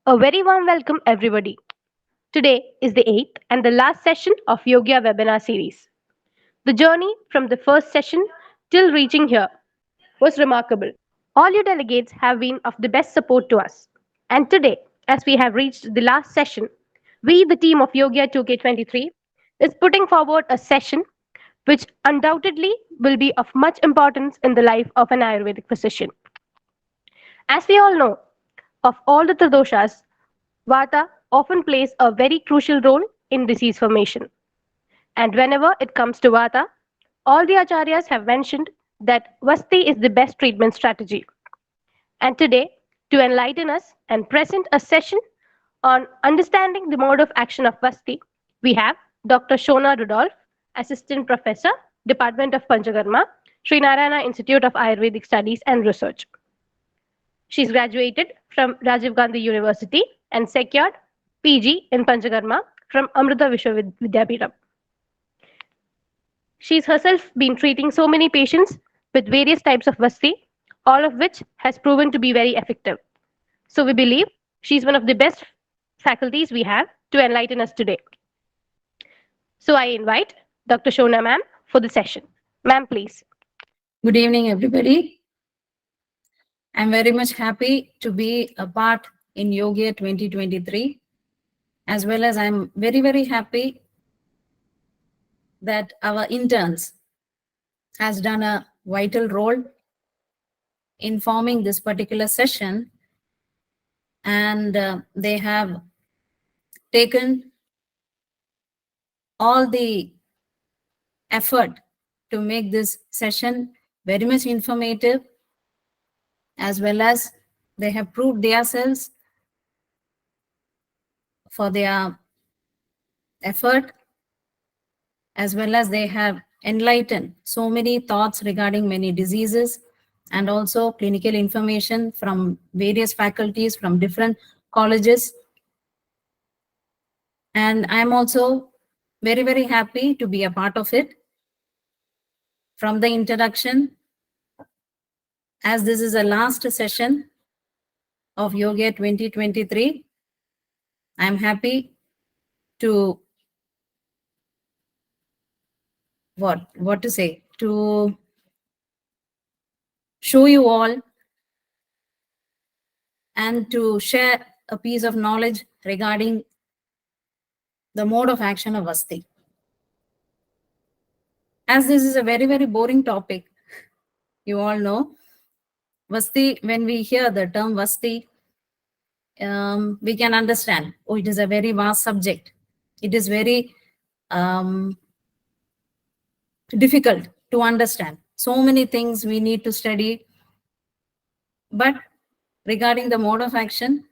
A very warm welcome, everybody. Today is the eighth and the last session of Yogya webinar series. The journey from the first session till reaching here was remarkable. All you delegates have been of the best support to us. And today, as we have reached the last session, we, the team of Yogya 2K23, is putting forward a session which undoubtedly will be of much importance in the life of an Ayurvedic physician. As we all know, of all the Tridoshas, Vata often plays a very crucial role in disease formation. And whenever it comes to Vata, all the Acharyas have mentioned that Vasti is the best treatment strategy. And today, to enlighten us and present a session on understanding the mode of action of Vasti, we have Dr. Shona Rudolph, Assistant Professor, Department of Panchakarma, Srinarayana Institute of Ayurvedic Studies and Research. She's graduated from Rajiv Gandhi University and secured PG in Panchakarma from Amrita Vishwavidyapeetham. She's herself been treating so many patients with various types of Vasti, all of which has proven to be very effective. So we believe she's one of the best faculties we have to enlighten us today. So I invite Dr. Shona ma'am for the session. Ma'am, please. Good evening, everybody. I'm very much happy to be a part in Yogya 2023, as well as I'm very, very happy that our interns has done a vital role in forming this particular session, and they have taken all the effort to make this session very much informative, as well as they have proved themselves for their effort, as well as they have enlightened so many thoughts regarding many diseases and also clinical information from various faculties from different colleges. And I'm also very, very happy to be a part of it. From the introduction, as this is the last session of Yogya 2023, I'm happy to what to say, to show you all and to share a piece of knowledge regarding the mode of action of Vasti. As this is a very, very boring topic, you all know, Vasti, when we hear the term Vasti, we can understand, oh, it is a very vast subject. It is very difficult to understand. So many things we need to study. But regarding the mode of action,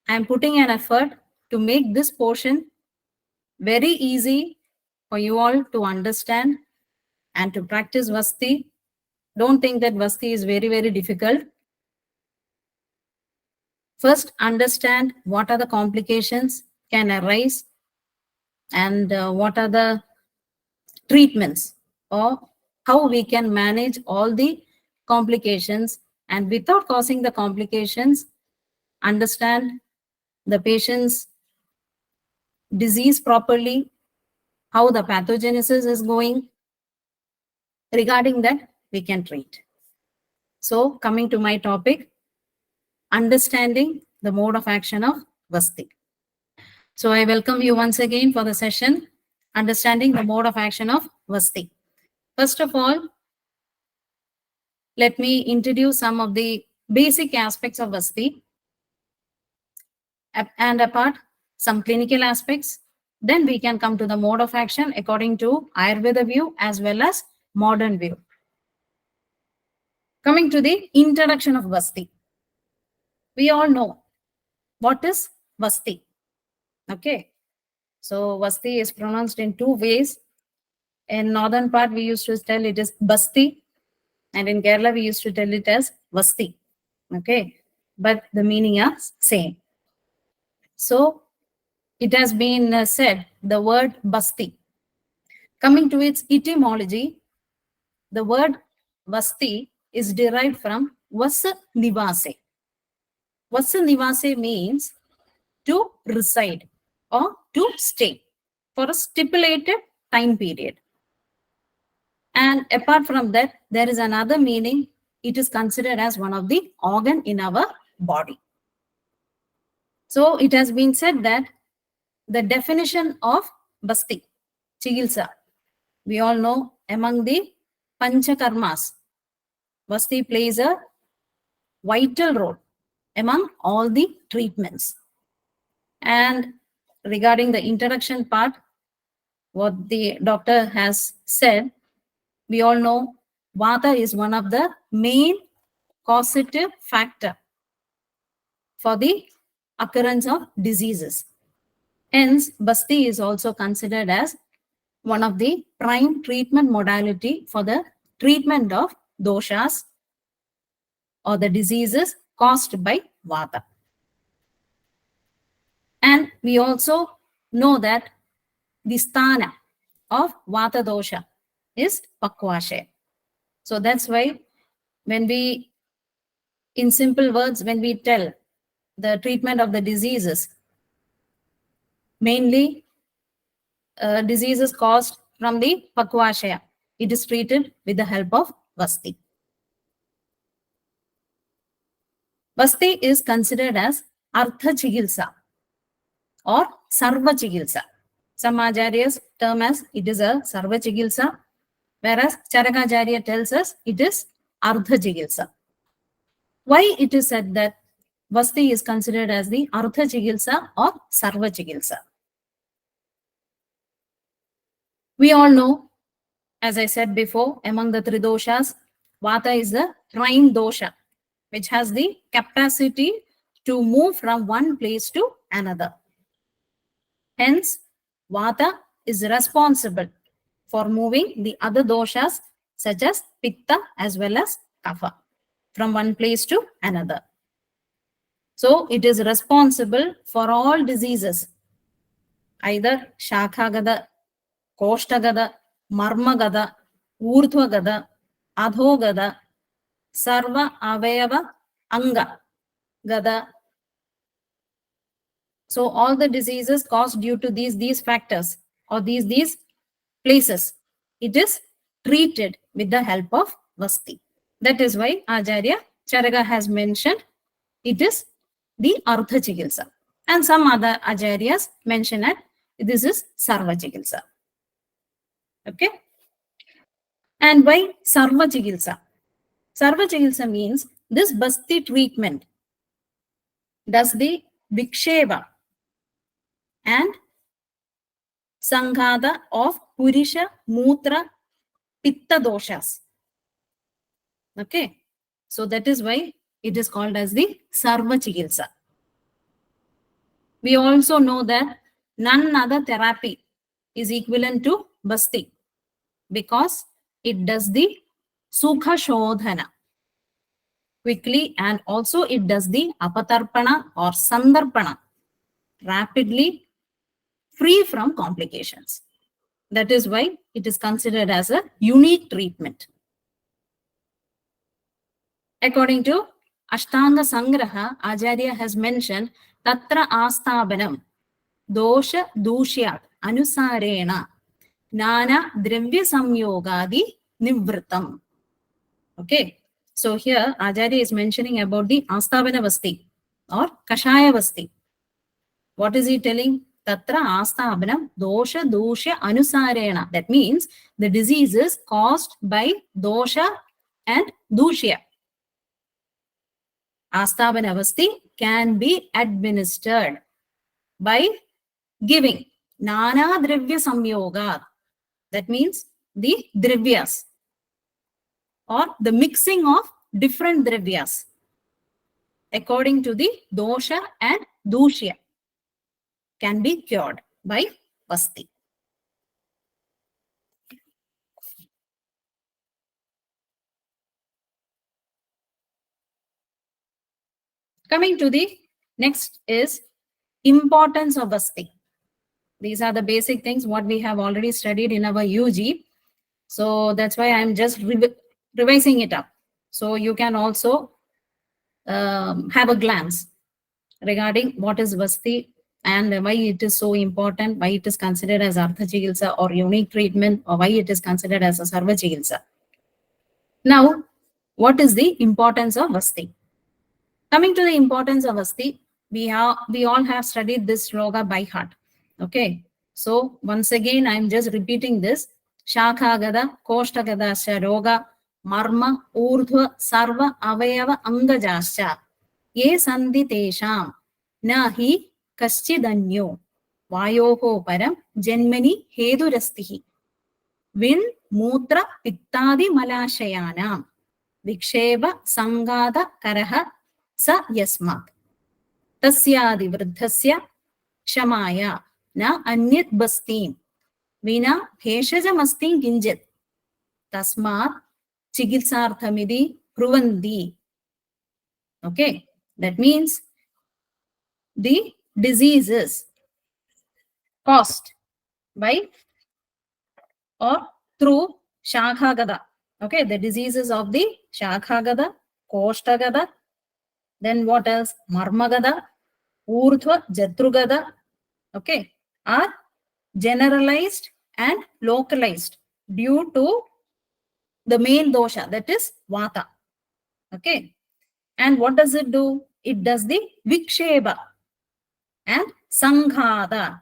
I am putting an effort to make this portion very easy for you all to understand and to practice Vasti. Don't think that Vasti is very, very difficult. First, understand what are the complications can arise and what are the treatments or how we can manage all the complications, and without causing the complications, understand the patient's disease properly, how the pathogenesis is going. Regarding that, we can treat. So coming to my topic, understanding the mode of action of Vasti. So I welcome you once again for the session, understanding the mode of action of Vasti. First of all, let me introduce some of the basic aspects of Vasti, and apart some clinical aspects. Then we can come to the mode of action according to Ayurveda view as well as modern view. Coming to the introduction of Vasti. We all know what is Vasti. Okay. So Vasti is pronounced in two ways. In northern part, we used to tell it is Basti, and in Kerala, we used to tell it as Vasti. Okay. But the meaning is same. So it has been said, the word Basti. Coming to its etymology, the word Vasti is derived from Vas Nivase. Vasa Nivase means to reside or to stay for a stipulated time period. And apart from that, there is another meaning. It is considered as one of the organ in our body. So it has been said that the definition of Basti, Chigilsa, we all know among the Panchakarmas, Basti plays a vital role among all the treatments. And regarding the introduction part, what the doctor has said, we all know Vata is one of the main causative factor for the occurrence of diseases. Hence, Basti is also considered as one of the prime treatment modality for the treatment of doshas or the diseases caused by Vata. And we also know that the sthana of Vata dosha is Pakvashe. So that's why when we, in simple words, when we tell the treatment of the diseases, mainly diseases caused from the Pakvashaya, it is treated with the help of Vasti. Vasti is considered as Artha Chigilsa or Sarva Chigilsa. Some acharyas term as it is a Sarva Chigilsa, whereas Charakacharya tells us it is Artha Chigilsa. Why it is said that Vasti is considered as the Artha Chigilsa or Sarva Chigilsa? We all know, as I said before, among the three doshas, Vata is the prime dosha, which has the capacity to move from one place to another. Hence, Vata is responsible for moving the other doshas such as Pitta as well as Kapha from one place to another. So, it is responsible for all diseases, either Shakhagada, Koshtagada, Marmagada, Urdhvagada, Adhogada, Sarva Avayava Anga Gada. So all the diseases caused due to these factors or these places, it is treated with the help of Vasti. That is why Acharya Charaka has mentioned it is the Artha Chikilsa. And some other Acharyas mention that this is Sarva Chikilsa. Okay. And why Sarva Chikilsa? Sarva Chikilsa means this Basti treatment does the Viksheva and Sanghada of Purisha, Mutra, Pitta doshas. Okay. So that is why it is called as the Sarva Chikilsa. We also know that none other therapy is equivalent to Basti because it does the Sukha Shodhana quickly, and also it does the Apatarpana or Sandarpana rapidly, free from complications. That is why it is considered as a unique treatment. According to Ashtanga Sangraha, Acharya has mentioned Tatra Asthabanam Dosha Dushyat Anusarena Nana Dravya Samyogadi Nivritam. Okay. So here Acharya is mentioning about the Asthabana Vasti or Kashaya Vasti. What is he telling? Tatra Asthabhanam Dosha Dusha Anusarena. That means the disease is caused by Dosha and Dushya. Asthabhana Vasti can be administered by giving Nana Dravya Samyoga. That means the Dravyas or the mixing of different Dravyas according to the Dosha and Dushya can be cured by Vasti. Coming to the next is importance of Vasti. These are the basic things what we have already studied in our UG. So that's why I'm just revising it up. So you can also have a glance regarding what is Vasti and why it is so important, why it is considered as Artha Chikitsa or unique treatment, or why it is considered as a Sarva Chikitsa. Now, what is the importance of Vasti? Coming to the importance of Vasti, we all have studied this sloka by heart. Okay. So once again, I'm just repeating this. Shakhagada, Koshtagada, Roga, Marma, Urdhva, Sarva, Avayava, Angajascha. Ye sandhi tesham, nahi kaschidanyo, vayoho param, janmani hedurastihi. Vin, Mutra, Pittadi Malashayanam, Viksheva, Sangada, Karaha, Sa Yasmat. Tasyadi Vruddhasya, Shamaya, Na Anyat Bastin, Vina Bheshajamastin Ginjit, Tasmat, Chigitsarthamidi, Pruvandi. Okay, that means the diseases caused by or through Shakhagada. Okay, the diseases of the Shakhagada, Koshtagada, then what else? Marmagada, Urdhva, Jatrugada, okay, are generalized and localized due to the main dosha, that is Vata. Okay, and what does it do? It does the Viksheba and Sanghada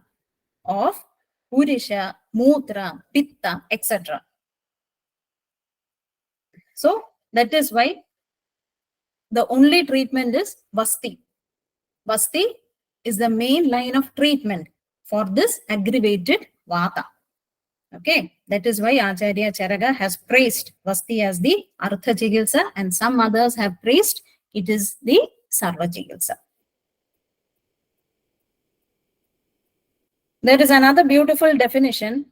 of Purisha, Mutra, Pitta, etc. So that is why the only treatment is Vasti. Vasti is the main line of treatment for this aggravated Vata. Okay, that is why Acharya Charaka has praised Vasti as the Artha Chikitsa, and some others have praised it is the Sarva Chikitsa. There is another beautiful definition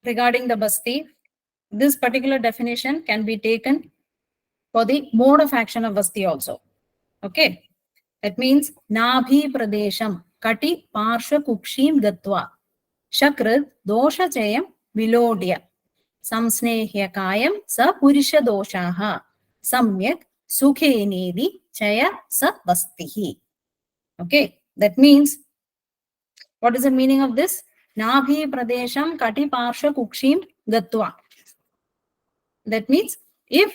regarding the Vasti. This particular definition can be taken for the mode of action of Vasti also. Okay, that means Nabhi Pradesham Kati Parsha Kukshim Gatva Shakrit Dosha Chayam Vilodya Samsnehyakayam Sa Purisha Doshaha Samyak Sukhenedi Chaya Sa Vastihi. Okay, that means, what is the meaning of this? Nabhi Pradesham Kati Parsha Kukshim Gatva. That means if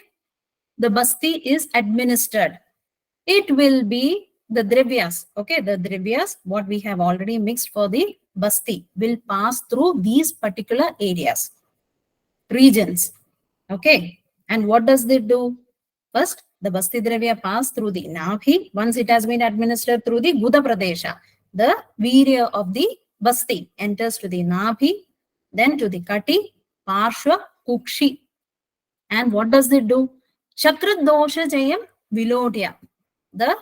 the Basti is administered, it will be the Dravyas. Okay, the Dravyas, what we have already mixed for the Basti, will pass through these particular areas, regions. Okay, and what does it do? First, the Basti Dravya pass through the Nabhi. Once it has been administered through the Guda Pradesha, the Virya of the Basti enters to the Nabhi, then to the Kati, Parshva, Kukshi. And what does it do? Shakrat Dosha Jayam Vilodya. The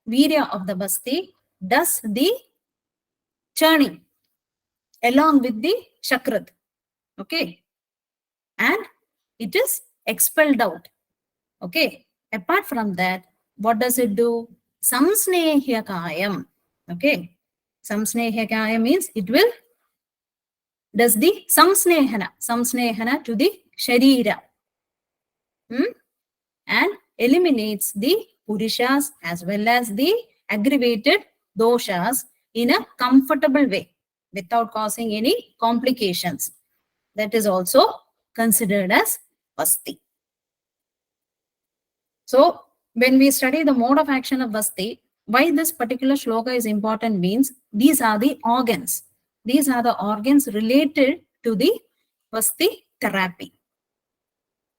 Virya of the Basti does the churning along with the Shakrat. Okay. And it is expelled out. Okay. Apart from that, what does it do? Samsnehyakayam. Okay. Samsnehyakayam means it will does the samsnehana to the sharira. And eliminates the purishas as well as the aggravated doshas in a comfortable way without causing any complications. That is also considered as Vasti. So when we study the mode of action of Vasti, why this particular shloka is important means these are the organs. These are the organs related to the Vasti therapy.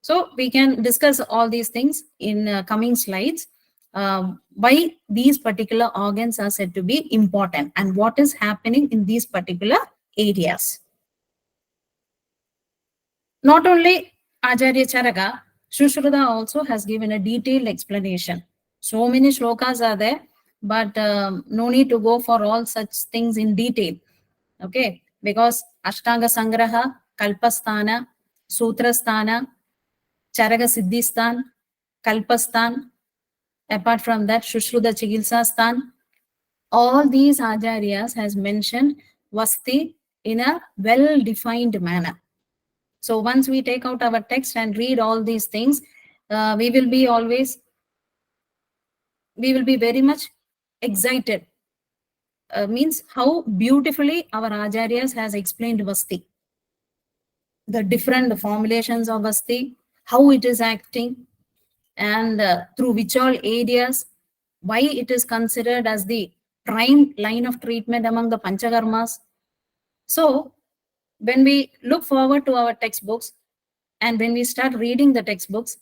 So we can discuss all these things in coming slides. Why these particular organs are said to be important and what is happening in these particular areas. Not only Acharya Charaka, Sushruta also has given a detailed explanation. So many shlokas are there, but no need to go for all such things in detail. Okay, because Ashtanga Sangraha, Kalpasthana, Sutrasthana, Charaka Siddhistan, Kalpastan, apart from that, Shushruta Chikilsastan, all these acharyas has mentioned Vasti in a well-defined manner. So once we take out our text and read all these things, we will be very much excited. Means how beautifully our Acharyas has explained Vasti. The different formulations of Vasti, how it is acting, and through which all areas, why it is considered as the prime line of treatment among the Panchakarmas. So, when we look forward to our textbooks and when we start reading the textbooks,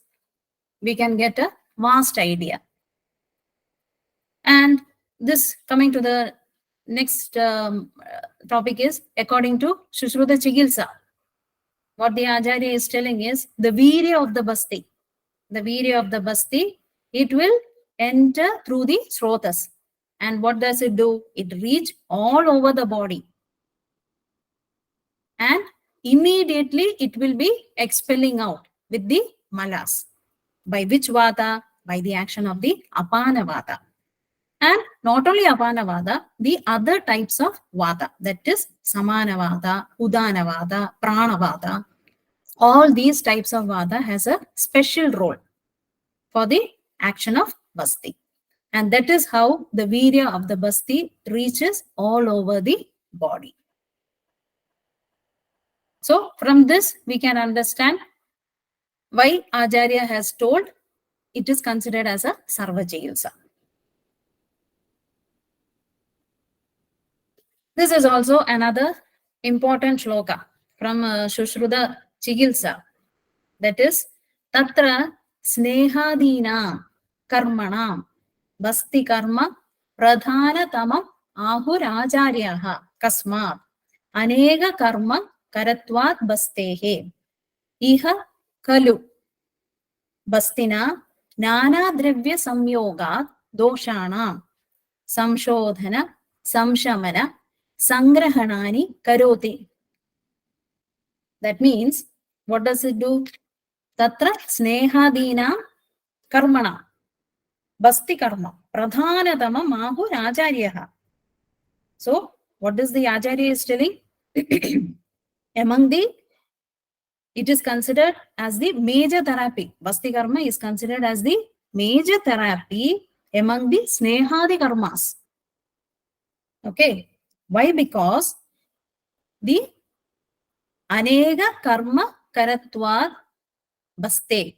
we can get a vast idea. And this coming to the next topic is according to Shushruta Chigilsa. What the Acharya is telling is the virya of the Basti. The virya of the Basti, it will enter through the srotas. And what does it do? It reach all over the body. And immediately it will be expelling out with the malas. By which vata? By the action of the apana vata. And not only apana vata, the other types of vata, that is samana vata, udana vata, prana vata. All these types of vata has a special role for the action of Basti. And that is how the virya of the Basti reaches all over the body. So from this, we can understand why Acharya has told it is considered as a Sarva Chikitsa. This is also another important shloka from Shushruta Chikitsa. That is, Tatra Snehadina Karmanam Basti Karma Pradhanatamam Ahuracharyaha Kasmat Anega Karma Karatvat Bastehe Iha Kalu Bastina Nana Dravya Samyogat Doshanam Samshodhana Samshamana Sangrahanani Karoti. That means, what does it do? Tatra Snehadina Karmana Basti Karma Pradhanatama Mahu Acharyaha. So, what is the Acharya is telling? Among the, it is considered as the major therapy. Basti Karma is considered as the major therapy among the Snehadi Karmas. Okay. Why? Because the Anega Karma Karatvad Baste.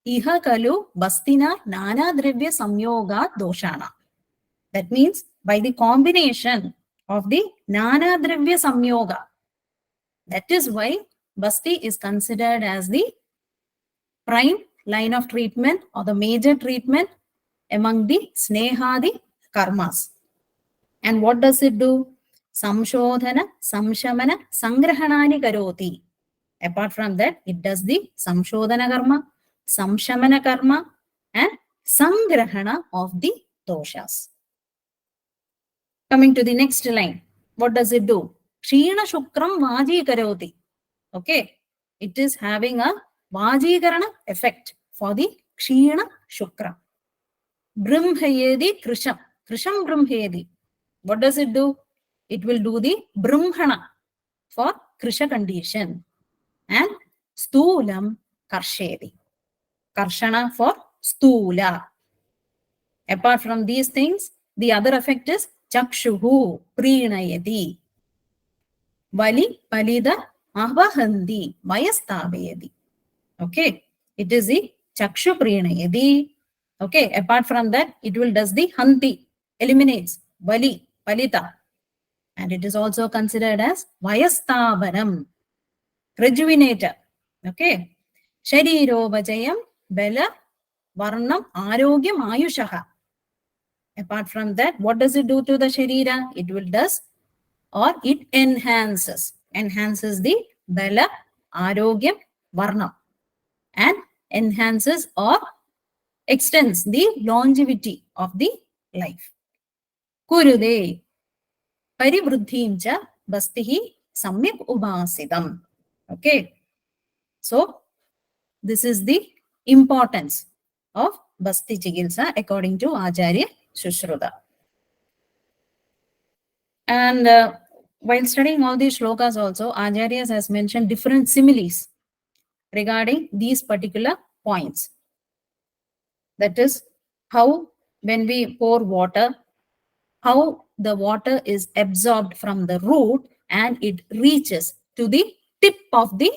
Iha Kalu Bastina Nana Dravya Samyoga Doshana. That means by the combination of the Nana Dravya Samyoga. That is why Basti is considered as the prime line of treatment or the major treatment among the Snehadi Karmas. And what does it do? Samshodhana, Samshamana, Sangrahanani Karoti. Apart from that, it does the Samshodhana Karma, Samshamana Karma, and Sangrahana of the doshas. Coming to the next line, what does it do? Kshina Shukram Vaji Karoti. Okay, it is having a Vajikarana effect for the Kshina Shukra. Brahmayedi Krisham. Krisham Brahmayedi. What does it do? It will do the Brahmana for Krisha condition. And Stulam Karshedi. Karshana for Stula. Apart from these things, the other effect is Chakshuhu Prinayadi. Vali Palida Ahvahandi Mayastabeyadi. Okay, it is the Chakshu Prinayadi. Okay, apart from that, it will does the Hanti, eliminates Vali, Palita. And it is also considered as Vayastabanam, rejuvenator. Okay, Shariro Vajayam, Bela, Varnam, Arogyam, Ayushaha. Apart from that, what does it do to the Sharira? It will does or it enhances the Bala, Arogyam, Varnam, and enhances or extends the longevity of the life. Kurude Parivruddhimcha Bastihi Samyak Ubasidam. Okay. So, this is the importance of Basti Chikitsa according to Acharya Shushruta. And while studying all these shlokas also, Acharyas has mentioned different similes regarding these particular points. That is how when we pour water, how the water is absorbed from the root and it reaches to the tip of the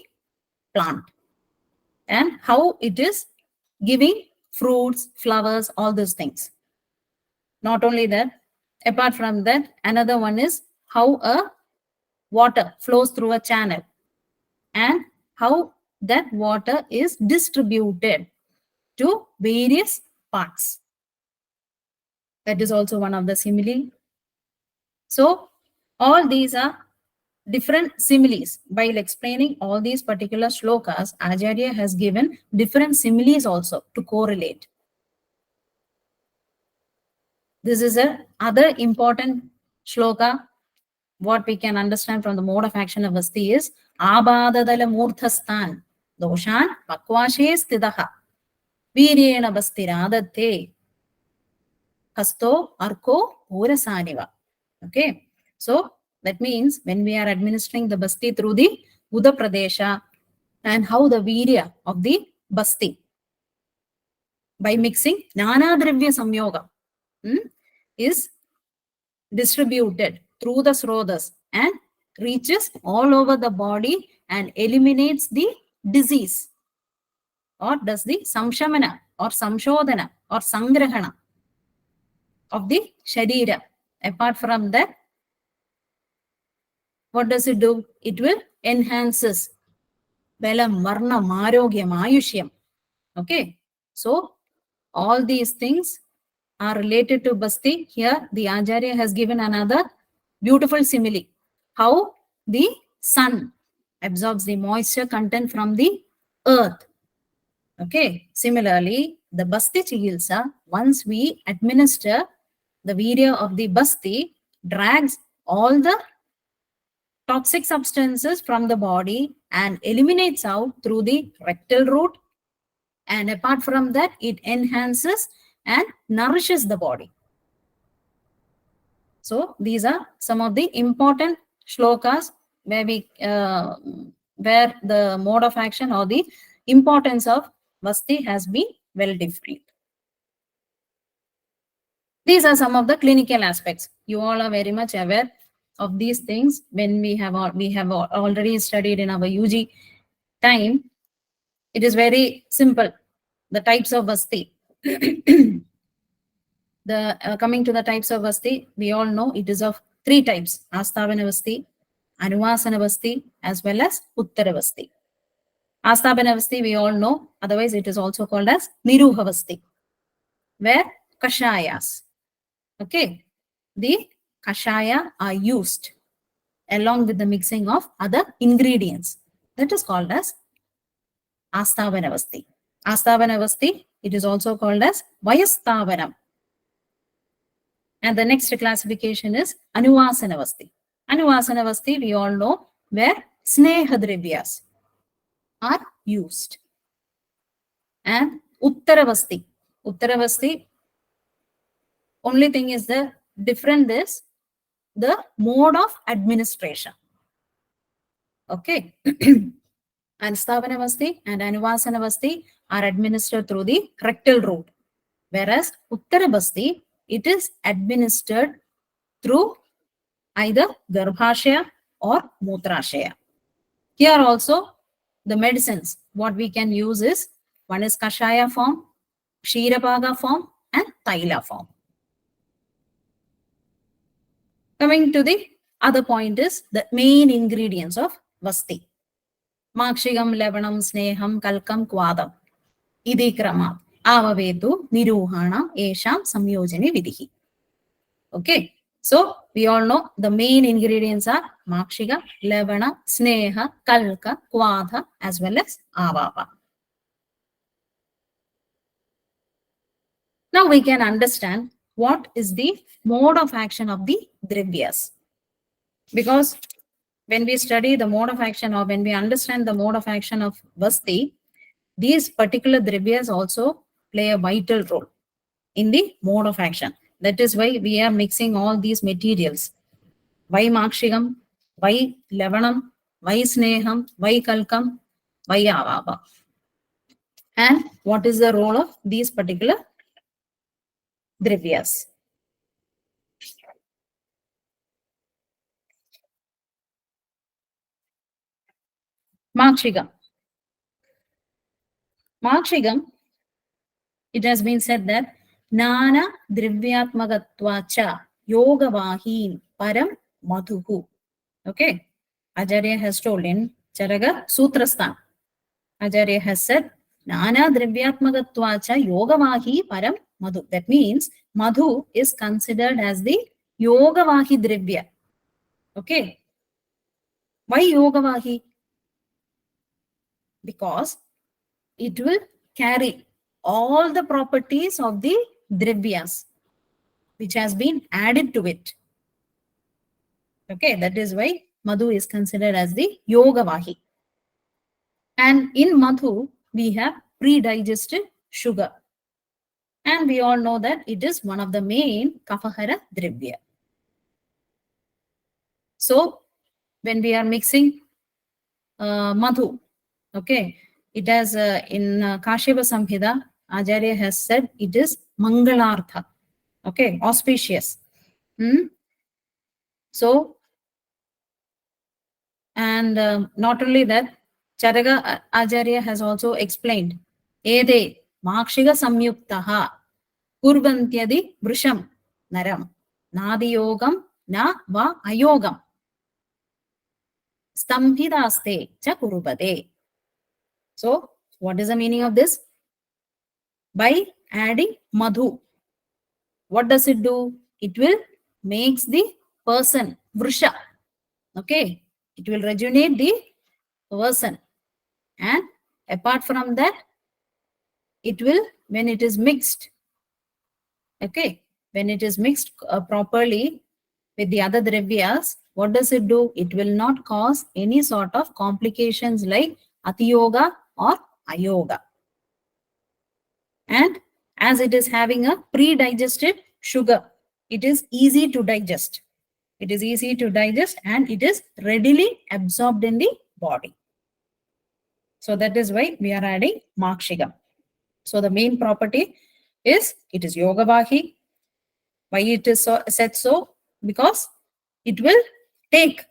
plant, and how it is giving fruits, flowers, all those things. Not only that, apart from that, another one is how a water flows through a channel and how that water is distributed to various parts. That is also one of the simile. So all these are different similes. While explaining all these particular shlokas, Acharya has given different similes also to correlate. This is a other important shloka. What we can understand from the mode of action of Vasti is Abadadala Murthastan Doshan Pakvashe Stidaha Viryena Bastiradate Hasto Arko Urasaniva. Okay. So that means when we are administering the Basti through the Uda Pradesha, and how the virya of the Basti by mixing Nana Dravya Samyoga is distributed through the Srodhas and reaches all over the body and eliminates the disease, or does the Samshamana or Samshodhana or Sangrahana of the Sharira. Apart from that, what does it do? It will enhances Velam, Varna, Marogyam, Ayushyam. Okay. So all these things are related to Basti. Here the Acharya has given another beautiful simile. How the sun absorbs the moisture content from the earth. Okay. Similarly, the Basti Chikitsa, once we administer the virya of the Basti, drags all the toxic substances from the body and eliminates out through the rectal route. And apart from that, it enhances and nourishes the body. So these are some of the important shlokas where where the mode of action or the importance of Vasti has been well defined. These are some of the clinical aspects. You all are very much aware of these things when we have already studied in our UG time. It is very simple. The types of Vasti. Coming to the types of Vasti, we all know it is of three types: Asthavana Vasti, Anuvasana Vasti, as well as Uttara Vasti. Asthavana Vasti we all know, otherwise it is also called as Niruha Vasti, where Kashayas. Okay, the Kashaya are used along with the mixing of other ingredients. That is called as Asthavana Vasti. Asthavana Vasti, it is also called as Vayastavanam. And the next classification is Anuvasana Vasti. Anuvasana Vasti, we all know, where Snehadrivyas are used. And Uttara Vasti. Uttara Vasti, only thing is the different is the mode of administration. Okay. And Sthavana Vasti and Anuvasana Vasti are administered through the rectal route. Whereas Uttara Vasti, it is administered through either Garbhashaya or Mutrashaya. Here also, the medicines, what we can use is, one is Kashaya form, Ksheerapaga form, and Taila form. Coming to the other point is the main ingredients of Vasti. Makshigam, Levanam, Sneham, Kalkam, Kvadam. Idi krama avavetu niruhana esham samyojane vidhi. Okay. So we all know the main ingredients are Makshiga, Levana, Sneha, Kalka, Kvadha, as well as Avava. Now we can understand what is the mode of action of the Drivyas. Because when we study the mode of action, or when we understand the mode of action of Vasti, these particular Drivyas also play a vital role in the mode of action. That is why we are mixing all these materials. Why Makshigam? Why Levanam? Why Sneham? Why Kalkam? Why Avava? And what is the role of these particular Drivyas. Makshigam. Makshigam, it has been said that Nana Drivyatmagatvacha Yogavahim Param Madhuhu. Okay. Acharya has told in Charaga Sutrasthan. Acharya has said Nana Drivyatmagatvacha Yogavahi Param Madhu. That means Madhu is considered as the Yogavahi Drivya. Okay. Why Yogavahi? Because it will carry all the properties of the Drivyas which has been added to it. Okay, that is why Madhu is considered as the Yogavahi. And in Madhu, we have pre-digested sugar. And we all know that it is one of the main Kafahara Drivya. So, when we are mixing Madhu, okay, it has in Kashyapa Samhita, Acharya has said it is Mangalartha, okay, auspicious. So, and not only that, Charaga Acharya has also explained, Ede Makshiga Samyuktaha Kurvantyadi Vrisham Naram Nadiyogam Na Va Ayogam Stambhidaste Cha Kurubade. So, what is the meaning of this? By adding Madhu, what does it do? It will makes the person Vrisha. Okay, it will rejuvenate the person. And apart from that, it will, when it is mixed, okay, when it is mixed properly with the other dravyas, what does it do? It will not cause any sort of complications like atiyoga or ayoga. And as it is having a pre-digested sugar, it is easy to digest. It is easy to digest and it is readily absorbed in the body. So that is why we are adding Makshigam. So the main property is it is Yogavahi. Why it is said so? Because it will take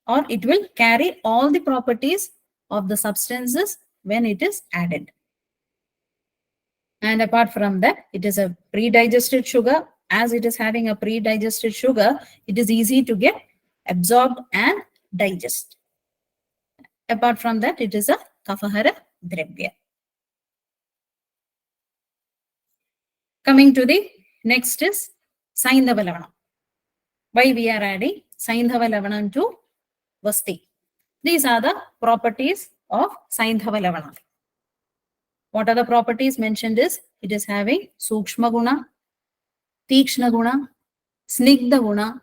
or it will carry all the properties of the substances when it is added. And apart from that, it is a pre-digested sugar. As it is having a pre-digested sugar, it is easy to get absorbed and digest. Apart from that, it is a Kafahara Drivya. Coming to the next is Saindhava Lavanam. Why we are adding Saindhava Lavanam to Vasti? These are the properties of Saindhava Lavanam. What are the properties mentioned is, it is having Sukshma Guna, Tikshna Guna, Snigdha Guna,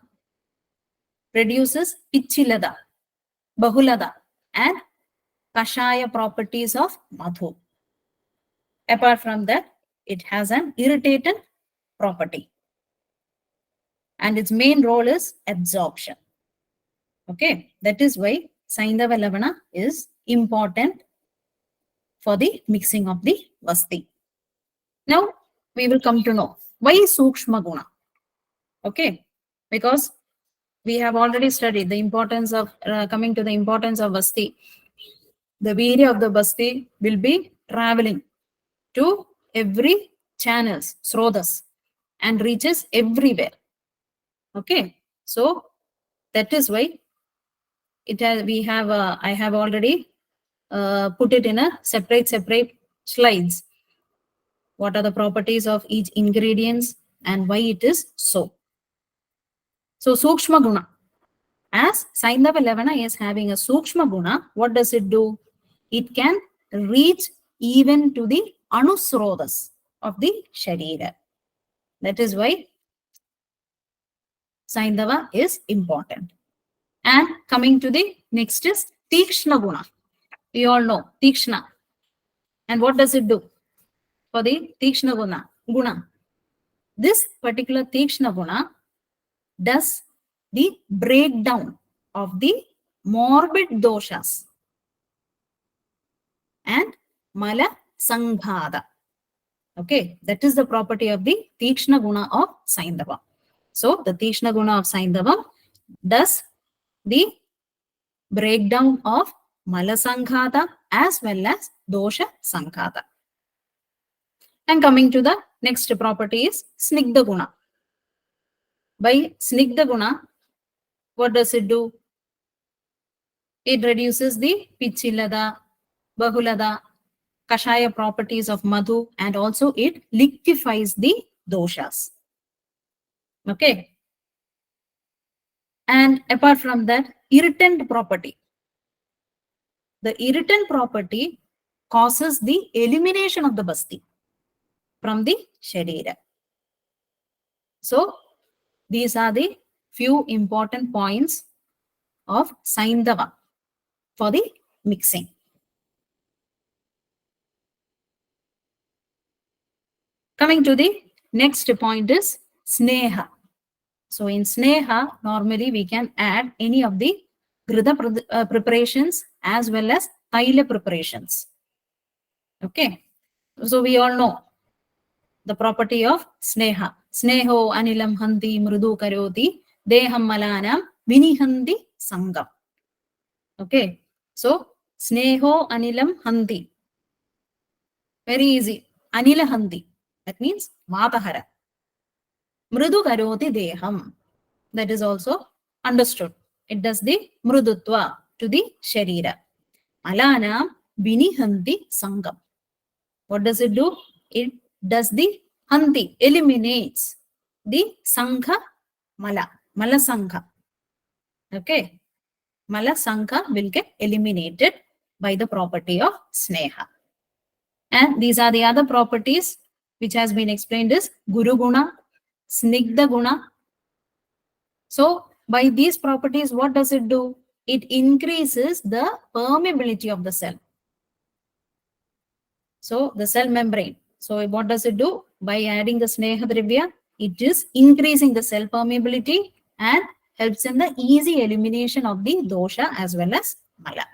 produces Pichilada, Bahulada, and Kashaya properties of Madhu. Apart from that, it has an irritant property. And its main role is absorption. Okay, that is why Saindhava Lavana is important for the mixing of the Vasti. Now, we will come to know why Sukshma Guna. Okay, because we have already studied the importance of, coming to the importance of Vasti. The virya of the Vasti will be traveling to every channels, srotas, and reaches everywhere. Okay, so that is why it has, we have, I have already put it in a separate slides. What are the properties of each ingredients and why it is so. So Sukshma Guna. As Saindhava Lavana is having a Sukshma Guna, what does it do? It can reach even to the Anusrodas of the Sharira. That is why Saindhava is important. And coming to the next is Tikshna Guna. We all know Tikshna. And what does it do for the Tikshna Guna? This particular Tikshna Guna does the breakdown of the morbid doshas and mala sanghada. Okay, that is the property of the Tikshna Guna of Saindava. So the Tikshna Guna of Saindava does the breakdown of Mala Sanghata as well as Dosha Sanghata. And coming to the next property is Snigdha Guna. By Snigdha Guna, what does it do? It reduces the Pichilada, Bahulada, Kashaya properties of Madhu, and also it liquefies the doshas. Okay. And apart from that, irritant property. The irritant property causes the elimination of the basti from the sharira. So these are the few important points of Saindava for the mixing. Coming to the next point is Sneha. So in Sneha, normally we can add any of the Grida preparations as well as Taila preparations. Okay. So we all know the property of Sneha. Sneho anilam hanti mrudu karoti deham malanam vinihanti sangam. Okay. So Sneho anilam hanti. Very easy. Anila hanti. That means Vatahara. Mrudu karoti deham. That is also understood. It does the mrudutva to the sharira. Alana vinihanti sangam. What does it do? It does the hanti, eliminates the sangha mala, mala sangha. Okay. Mala sangha will get eliminated by the property of sneha. And these are the other properties which has been explained is Guru Guna, Snigdha Guna. So by these properties, what does it do? It increases the permeability of the cell. So the cell membrane. So what does it do? By adding the Sneha Drivya, it is increasing the cell permeability and helps in the easy elimination of the dosha as well as mala.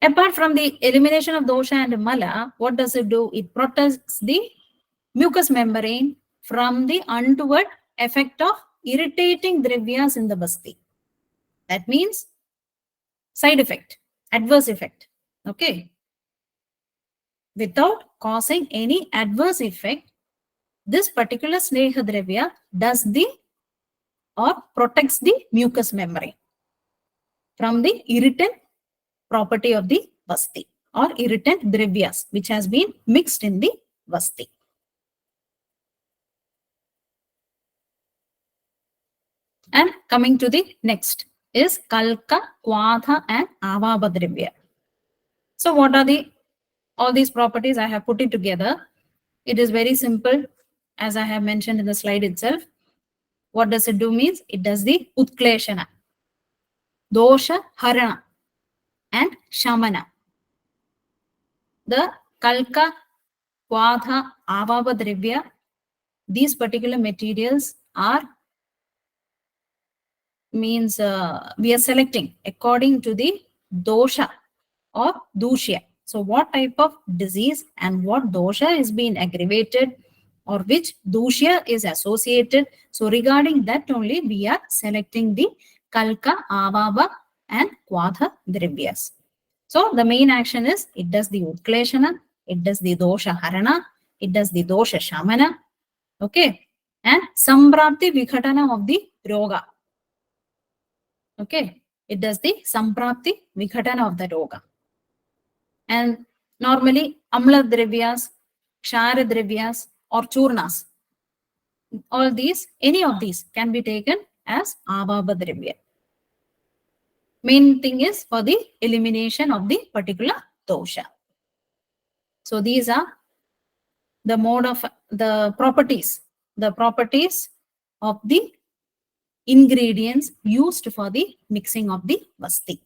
Apart from the elimination of dosha and mala, what does it do? It protects the mucous membrane from the untoward effect of irritating drivyas in the basti. That means side effect, adverse effect. Okay. Without causing any adverse effect, this particular Sneha Dravya does the or protects the mucous membrane from the irritant property of the Vasti or irritant Dravyas which has been mixed in the Vasti. And coming to the next is Kalka, Kwadha and Avaba Dravya. So what are all these properties? I have put it together. It is very simple as I have mentioned in the slide itself. What does it do means? It does the Utkleshana, Dosha Harana and Shamana. The Kalka, Kwadha, Avava Drivya, these particular materials are means we are selecting according to the dosha or dushya. So what type of disease and what dosha is being aggravated or which dushya is associated. So regarding that only we are selecting the kalka, avava and kwadha drivyas. So the main action is it does the utkleshana, it does the dosha harana, it does the dosha shamana. Okay. And samprapti vikhatana of the roga. Okay, it does the samprapti vikhatana of the roga. And normally amla drivyas, kshara drivyas or churnas, all these, any of these can be taken as avaba drivya. Main thing is for the elimination of the particular dosha. So these are the mode of the properties of the ingredients used for the mixing of the vasti.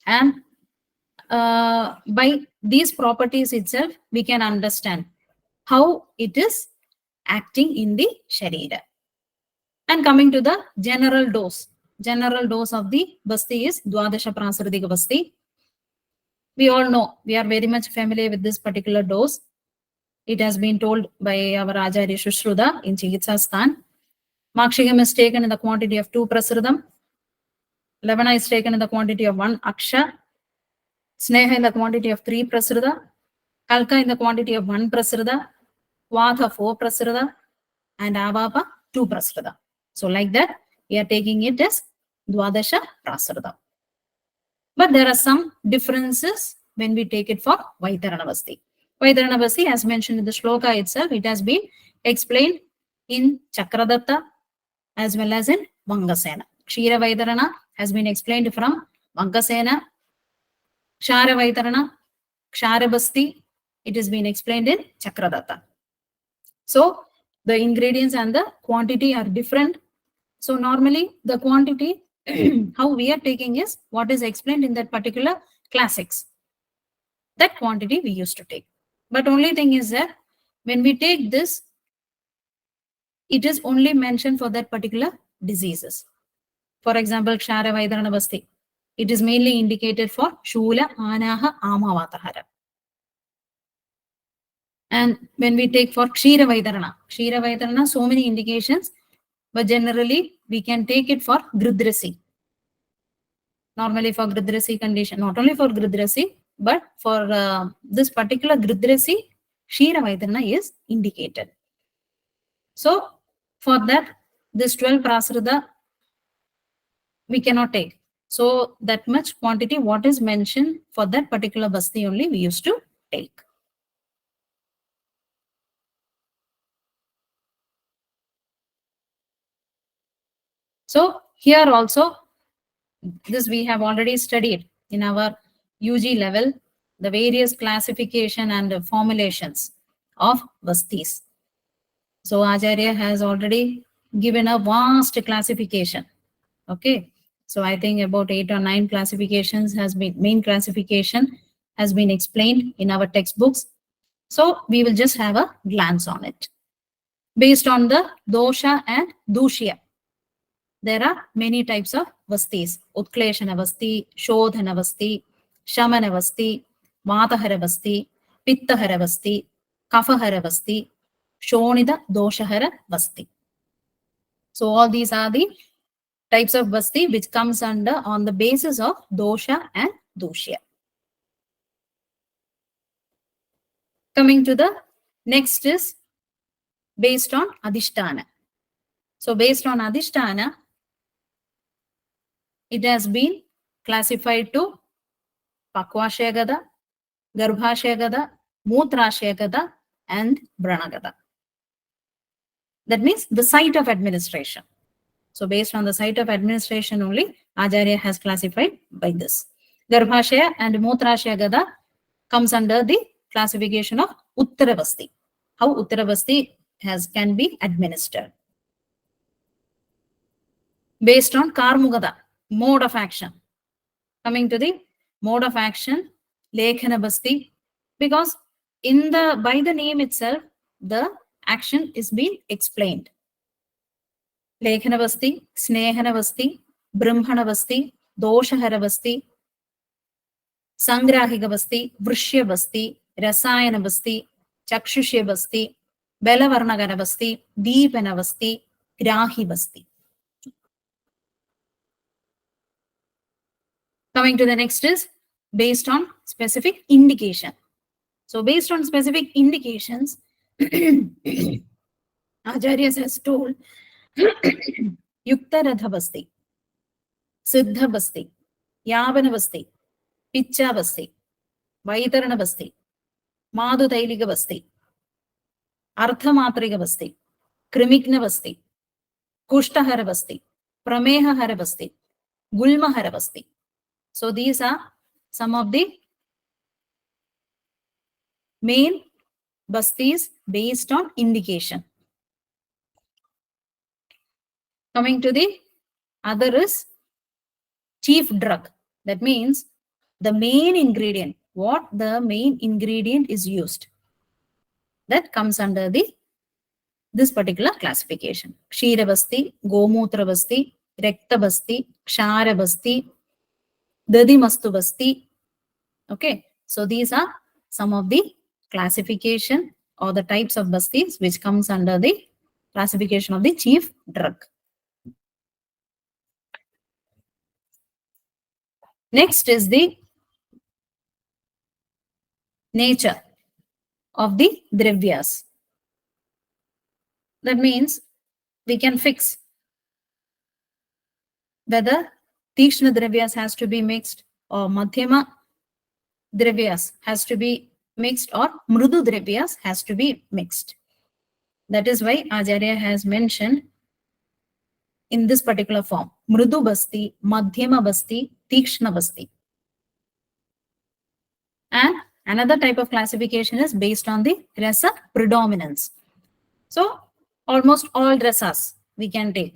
And by these properties itself, we can understand how it is acting in the Sharira. And coming to the general dose of the Basti is Dwadasha Prasridika Basti. We all know, we are very much familiar with this particular dose. It has been told by our Acharya Shushruta in Chikitsastan. Makshigam is taken in the quantity of 2 prasridam. Lavana is taken in the quantity of 1 aksha. Sneha in the quantity of 3 prasrida. Kalka in the quantity of 1 prasrida. Vata 4 prasrida. And Avapa 2 prasrida. So like that, we are taking it as Dwadasha prasrida. But there are some differences when we take it for Vaitaranavasti. Vaitaranavasti, as mentioned in the shloka itself, it has been explained in Chakradatta as well as in Vangasena. Kshira Vaitarana has been explained from Vangasena. Kshara Vaitarana, Ksharabasti, it has been explained in Chakradatta. So the ingredients and the quantity are different. So normally the quantity, how we are taking is what is explained in that particular classics. That quantity we used to take. But only thing is that when we take this, it is only mentioned for that particular diseases. For example, Kshara Vaidarana Vasti. It is mainly indicated for Shula, Anaha, Amavatahara. And when we take for Kshira Vaidarana, so many indications, but generally we can take it for Gridrasi. Normally for Gridrasi condition, not only for Gridrasi, but for this particular Gridrasi, Kshira Vaidarana is indicated. So for that, this 12 prasrida we cannot take. So that much quantity, what is mentioned for that particular basti only we used to take. So here also, this we have already studied in our UG level, the various classification and formulations of vastis. So Acharya has already given a vast classification. Okay. So I think about 8 or 9 classifications has been, main classification has been explained in our textbooks. So we will just have a glance on it. Based on the dosha and dushya, there are many types of vastis. Utkleshana vasti, shodhana vasti, shamana vasti, vatahara vasti, pittahara vasti, kafahara vasti, shonida doshahara vasti. So all these are the types of vasti which comes under on the basis of dosha and dushya. Coming to the next is based on adhisthana. So based on adhisthana, it has been classified to Pakvashayagada, Garbhashayagada, Mutrashayagada, and Branagada. That means the site of administration. So based on the site of administration only, Acharya has classified by this. Garbhashaya and Mutrashayagada comes under the classification of Uttaravasti. How Uttaravasti can be administered. Based on Karmugada, mode of action. Coming to the mode of action, Lekhana Basti, because by the name itself, the action is being explained. Lekhana Basti, Snehana Basti, Brahmana Basti, Doshahara Basti, Sangrahika Basti, Vrishya Basti, Rasayana Basti, Chakshushya Basti, Belavarnagana Basti, Deepana Basti, Grahi Basti. Coming to the next is based on specific indication. So based on specific indications, Acharya has told Yukta Radha Basti, Siddha Basti, Yavana Basti, Picha Basti, Vaitarana Basti, Madhu Tailiga Basti, Artha Matriga Basti, Krimikna Basti, Kushtahara Basti, Prameha Hara Basti, Gulma Hara Basti. So these are some of the main bastis based on indication. Coming to the other is chief drug. That means the main ingredient, what the main ingredient is used. That comes under this particular classification. Kshira Basti, Gomutra Basti, Rekta Basti, Kshara Basti, Dadimastu Basti, Okay, so these are some of the classification or the types of bastis which comes under the classification of the chief drug. Next is the nature of the dravyas. That means we can fix whether Tikshna dravyas has to be mixed or Madhyama dravyas has to be mixed or Mrudu dravyas has to be mixed. That is why Acharya has mentioned in this particular form Mrudu Basti, Madhyama Basti, Tikshna Basti. And another type of classification is based on the rasa predominance. So almost all rasas we can take.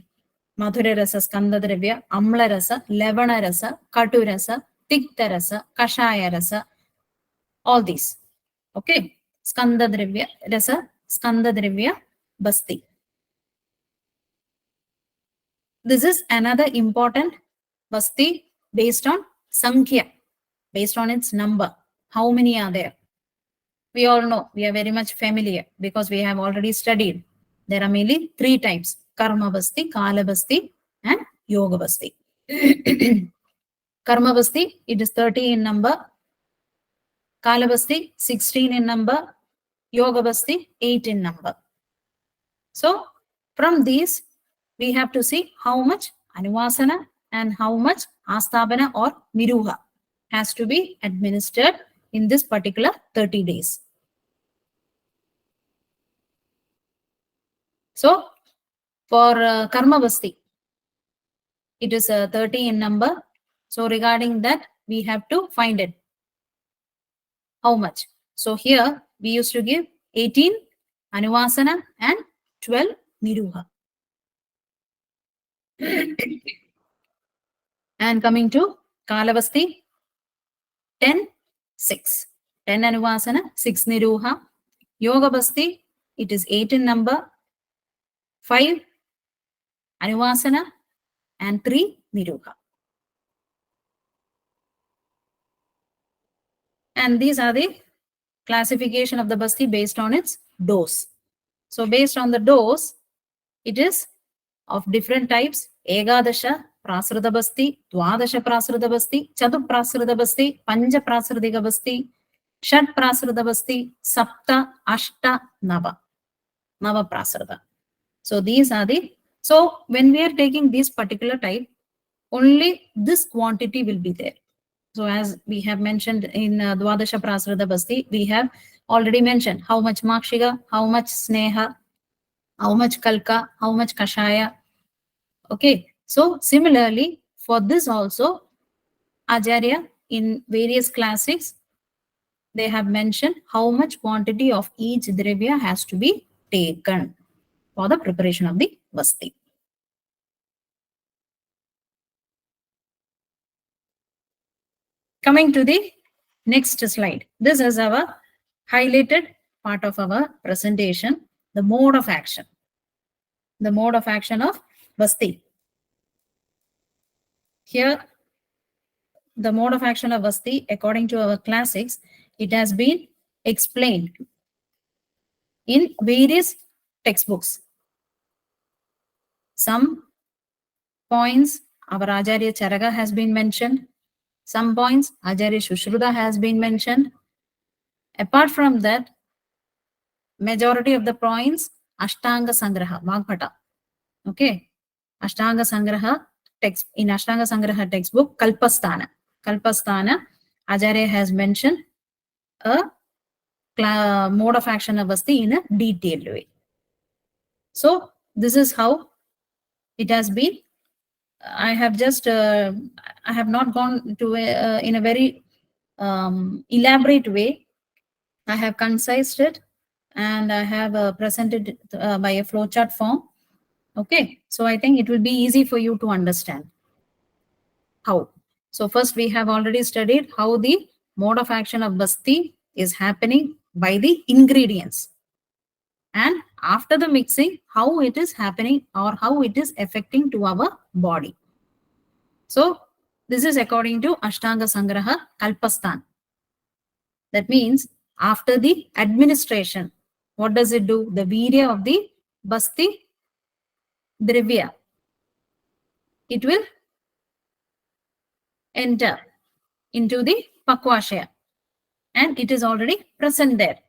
Madhura rasa, skanda dravya, amla rasa, levana rasa, katu rasa, tikta rasa, kashaya rasa, all these. Okay. Skanda dravya rasa, skanda dravya basti. This is another important basti based on sankhya, based on its number. How many are there? We all know, we are very much familiar because we have already studied. There are mainly three types: karma basti, kala basti, and yoga basti. Karma basti, it is 30 in number. Kala basti, 16 in number. Yoga basti, 8 in number. So from these, we have to see how much anuvasana and how much asthabana or miruha has to be administered in this particular 30 days. So for karma basti, it is 30 in number. So regarding that, we have to find it. How much? So here we used to give 18 anuvasana and 12 miruha. And coming to kalavasti, 10, 6. 10 anuvasana, 6 niruha. Yoga basti, it is 8 in number, 5 anuvasana and 3 niruha. And these are the classification of the basti based on its dose. So based on the dose, it is of different types: Egadasha Prasrita Basti, Dwadasha Prasrita Basti, Chatu Prasrita Basti, Panja Prasritika Basti, Shat Prasrita Basti, Sapta, Ashta, Nava. Nava Prasrita. So these are the, so when we are taking this particular type, only this quantity will be there. So as we have mentioned in Dwadasha Prasrita Basti, we have already mentioned how much Makshiga, how much Sneha, how much Kalka, how much Kashaya. Okay, so similarly for this also, Acharya in various classics, they have mentioned how much quantity of each dravya has to be taken for the preparation of the Vasti. Coming to the next slide. This is our highlighted part of our presentation, the mode of action. The mode of action of Vasti. Here, the mode of action of Vasti, according to our classics, it has been explained in various textbooks. Some points our Acharya Charaka has been mentioned. Some points Acharya Shushruta has been mentioned. Apart from that, majority of the points Ashtanga Sangraha, Vagbhata. Okay. Ashtanga Sangraha text, in Ashtanga Sangraha textbook, Kalpasthana. Kalpasthana, Acharya has mentioned a mode of action of Vasti in a detailed way. So this is how it has been. I have just, I have not gone to in a very elaborate way. I have concised it and I have presented it by a flowchart form. Okay, so I think it will be easy for you to understand how. So first we have already studied how the mode of action of Basti is happening by the ingredients. And after the mixing, how it is happening or how it is affecting to our body. So this is according to Ashtanga Sangraha Kalpasthan. That means after the administration, what does it do? The virya of the Basti Dravya, it will enter into the Pakwashaya, and it is already present there.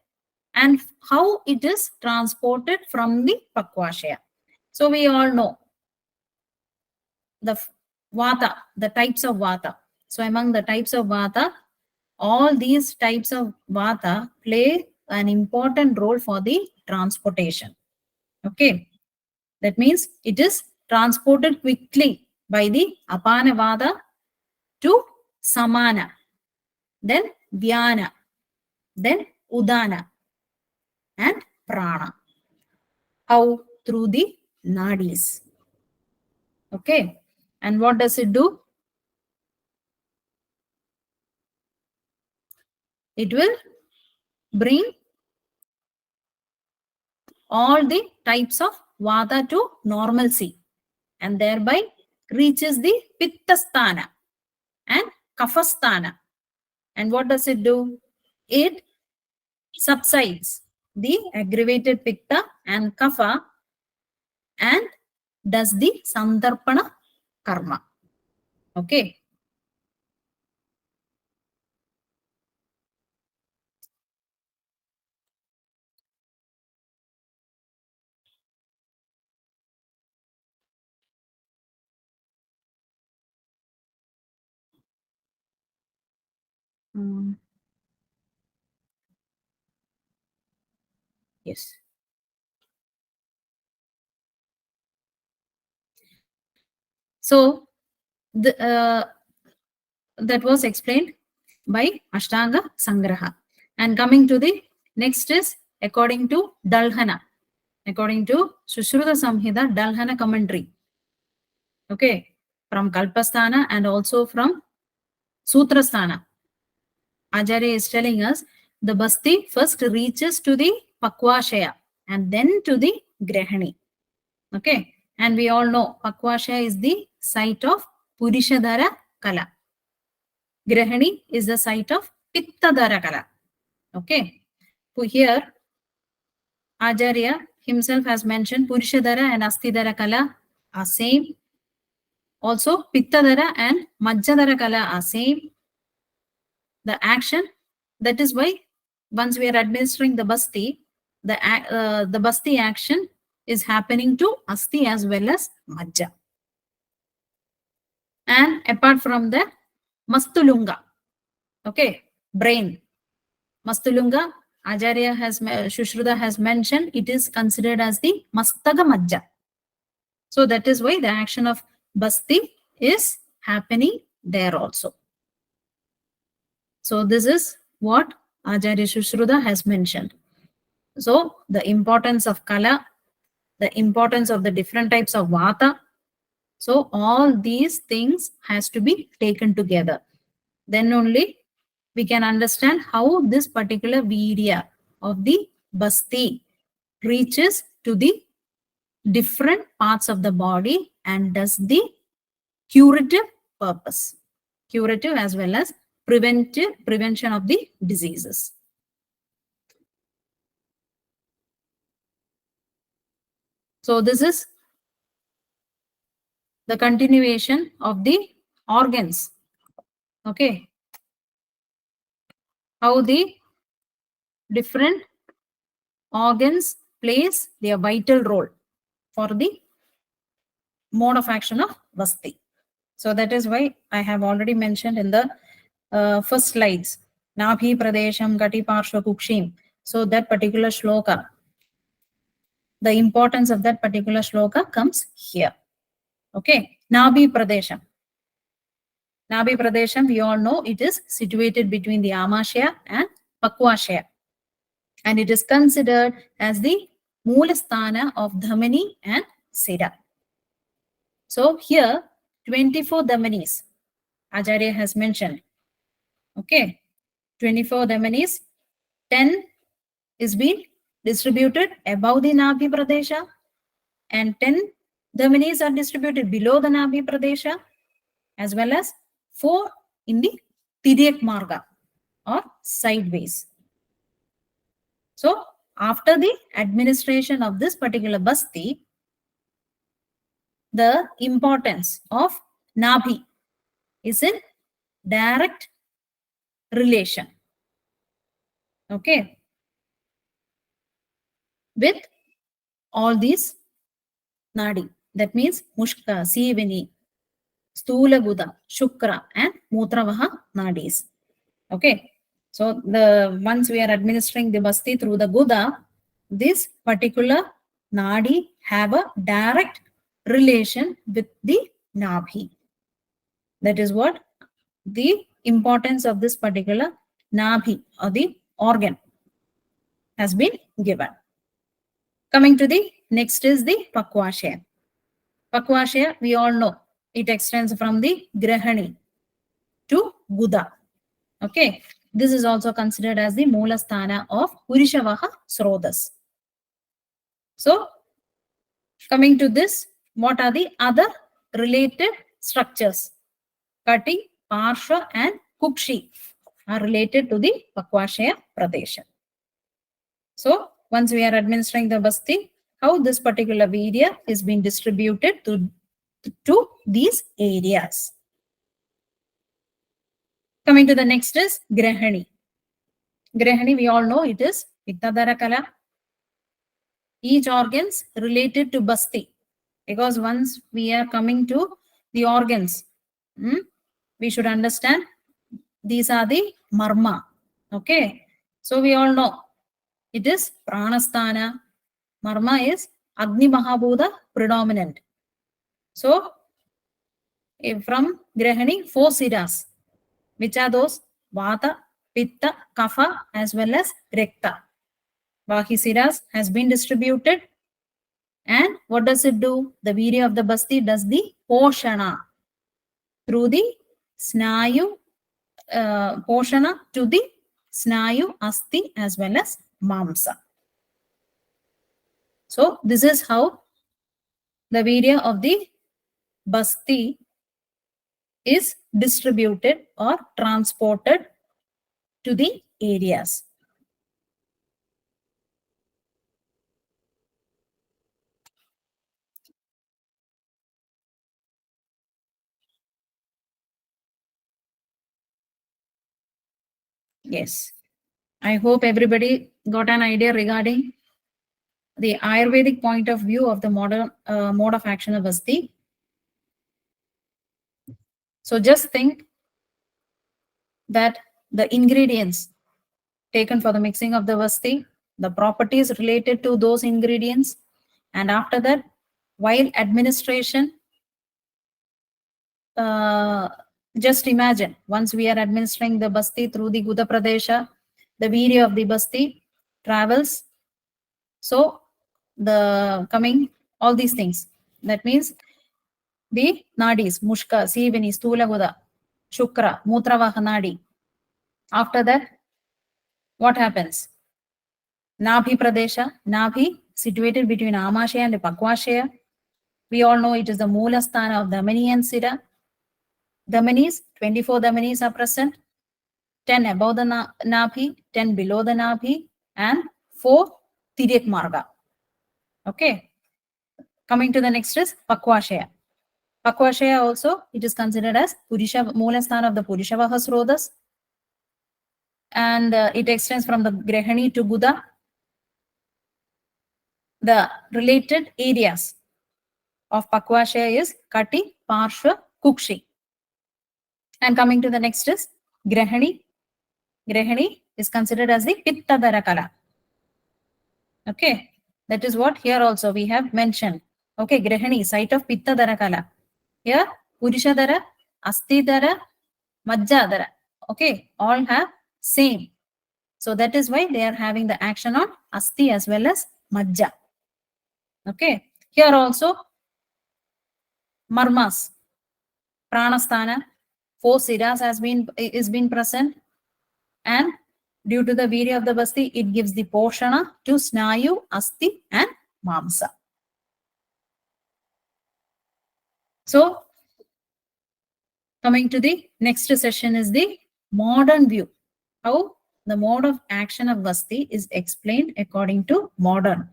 And how it is transported from the Pakwashaya. So we all know the Vata, the types of Vata. So among the types of Vata, all these types of Vata play an important role for the transportation. Okay. That means it is transported quickly by the Apana Vata to Samana, then Dhyana, then Udana, and Prana. How? Through the nadis. Okay. And what does it do? It will bring all the types of vata to normalcy and thereby reaches the pittasthana and kafasthana. And what does it do? It subsides the aggravated pitta and kapha and does the sandarpana karma. Okay. Mm, yes. So that was explained by Ashtanga Sangraha. And coming to the next is according to Dalhana, according to Sushruta Samhita Dalhana commentary. Okay, from Kalpasthana and also from Sutrasthana. Acharya is telling us the Basti first reaches to the Pakwashaya and then to the Grahani. Okay, and we all know Pakwashaya is the site of Purishadhara Kala. Grahani is the site of Pittadhara Kala. Okay, so here Acharya himself has mentioned Purishadhara and Astidhara Kala are same. Also, Pittadhara and Majjadhara Kala are same. The action, that is why once we are administering the Basti, the Basti action is happening to Asti as well as Majja. And apart from that, Mastulunga, okay, brain. Mastulunga, Acharya has, Shushruta has mentioned, it is considered as the Mastaga Majja. So that is why the action of Basti is happening there also. So this is what Acharya Shushruta has mentioned. So the importance of Kala, the importance of the different types of Vata. So all these things has to be taken together. Then only we can understand how this particular Virya of the Basti reaches to the different parts of the body and does the curative purpose. Curative as well as prevention of the diseases. So this is the continuation of the organs. Okay. How the different organs plays their vital role for the mode of action of Vasti. So that is why I have already mentioned in the first slides, Nabhi Pradesham Gati Parshva Kukshim. So that particular shloka, the importance of that particular shloka comes here. Okay, Nabhi Pradesham. Nabhi Pradesham, we all know it is situated between the Amashya and Pakwashya. And it is considered as the Moolasthana of Dhamani and Sira. So here, 24 Dhamanis, Acharya has mentioned. Okay, 24 Dhamanis, 10 is being distributed above the Nabhi Pradesha and 10 Dhamanis are distributed below the Nabhi Pradesha as well as 4 in the Tiryak Marga. or sideways. So after the administration of this particular Basti, the importance of Nabhi is in direct relation, okay, with all these Nadi. That means Mushka, Sivini, Stula Guda, Shukra, and Mutravaha Nadis. Okay. So the once we are administering the Basti through the Guda, this particular Nadi have a direct relation with the Nabhi. That is what the importance of this particular Nabhi or the organ has been given. Coming to the next is the Pakvashaya. Pakvashaya, we all know, it extends from the Grahani to Guda. Okay, this is also considered as the Moolasthana of Purishavaha Srodas. So, coming to this, what are the other related structures? Kati, Parsha, and Kukshi are related to the Pakvashaya Pradesha. So, once we are administering the Basti, how this particular Virya is being distributed to these areas. Coming to the next is Grahani. Grahani, we all know it is Pittadhara Kala. Each organs related to Basti. Because once we are coming to the organs, we should understand these are the Marma. Okay. So we all know it is Pranasthana. Marma is Agni Mahabhuta predominant. So from Grahani, 4 siras. Which are those? Vata, Pitta, Kapha, as well as Rekta. Vahisiras has been distributed. And what does it do? The Virya of the Basti does the Poshana through the Snayu, Poshana to the Snayu, Asti, as well as Mamsa. So this is how the Virya of the Basti is distributed or transported to the areas. Yes. I hope everybody got an idea regarding the Ayurvedic point of view of the modern mode of action of Basti. So just think that the ingredients taken for the mixing of the Basti, the properties related to those ingredients, and after that, while administration, just imagine, once we are administering the Basti through the Guda Pradesha, the Virya of the Basti travels. So the coming, all these things, that means the nadis, Mushka, Sivini, Stula Guda, Shukra, Mutravaha Nadi. After that, what happens? Nabhi Pradesha, Nabhi situated between Amashaya and Pakvashaya. We all know it is the Moolasthana of Dhamani and Sira. Dhamanis, 24 Dhamanis are present, 10 above the Nabhi, 10 below the Nabhi, and 4 Tiryak Marga. Okay. Coming to the next is Pakvashaya. Pakvashaya also, it is considered as Purisha, Moolasthana of the Purishavaha Srodas. And it extends from the Grahani to Guda. The related areas of Pakvashaya is Kati, Parsha, Kukshi. And coming to the next is Grahani. Grahani is considered as the Pittadhara Kala. Okay, that is what here also we have mentioned. Okay, Grahani, site of Pittadhara Kala. Here, Purishadhara, Astidhara, Majjadhara. Okay, all have same. So that is why they are having the action on Asti as well as Majja. Okay, here also Marmas, Pranasthana, 4 siras is been present, and due to the Virya of the Basti, it gives the Poshana to Snayu, Asti, and Mamsa. So coming to the next session is the modern view how the mode of action of Vasti is explained according to modern.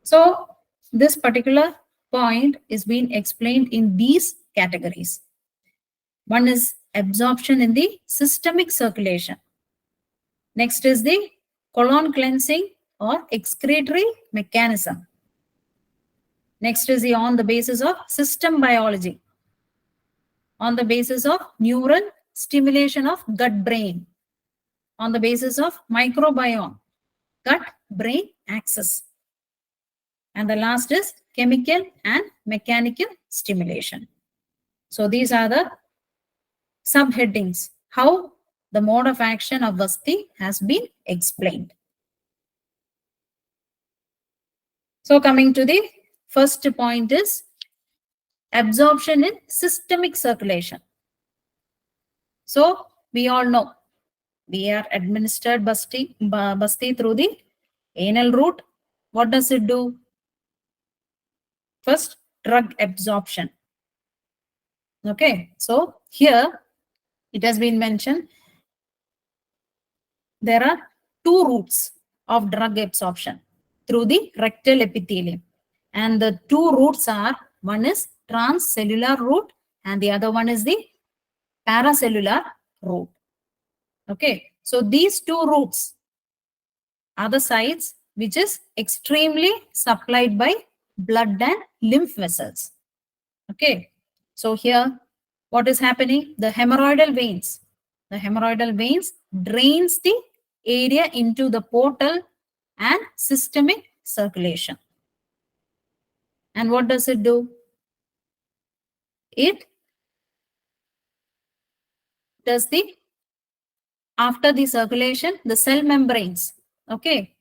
So this particular point is being explained in these categories. One is absorption in the systemic circulation. Next is the colon cleansing or excretory mechanism. Next is on the basis of system biology, on the basis of neural stimulation of gut brain, on the basis of microbiome, gut brain axis. And the last is chemical and mechanical stimulation. So these are the subheadings, how the mode of action of Vasti has been explained. So coming to the first point is absorption in systemic circulation. So we all know we are administered Vasti through the anal route. What does it do? First, drug absorption. Okay, so here it has been mentioned there are two routes of drug absorption through the rectal epithelium. And the two routes are, one is transcellular route and the other one is the paracellular route. Okay, so these two routes are the sites which is extremely supplied by blood and lymph vessels. Okay, so here what is happening? The hemorrhoidal veins drains the area into the portal and systemic circulation. And what does it do? It does the, after the circulation, the cell membranes. Okay,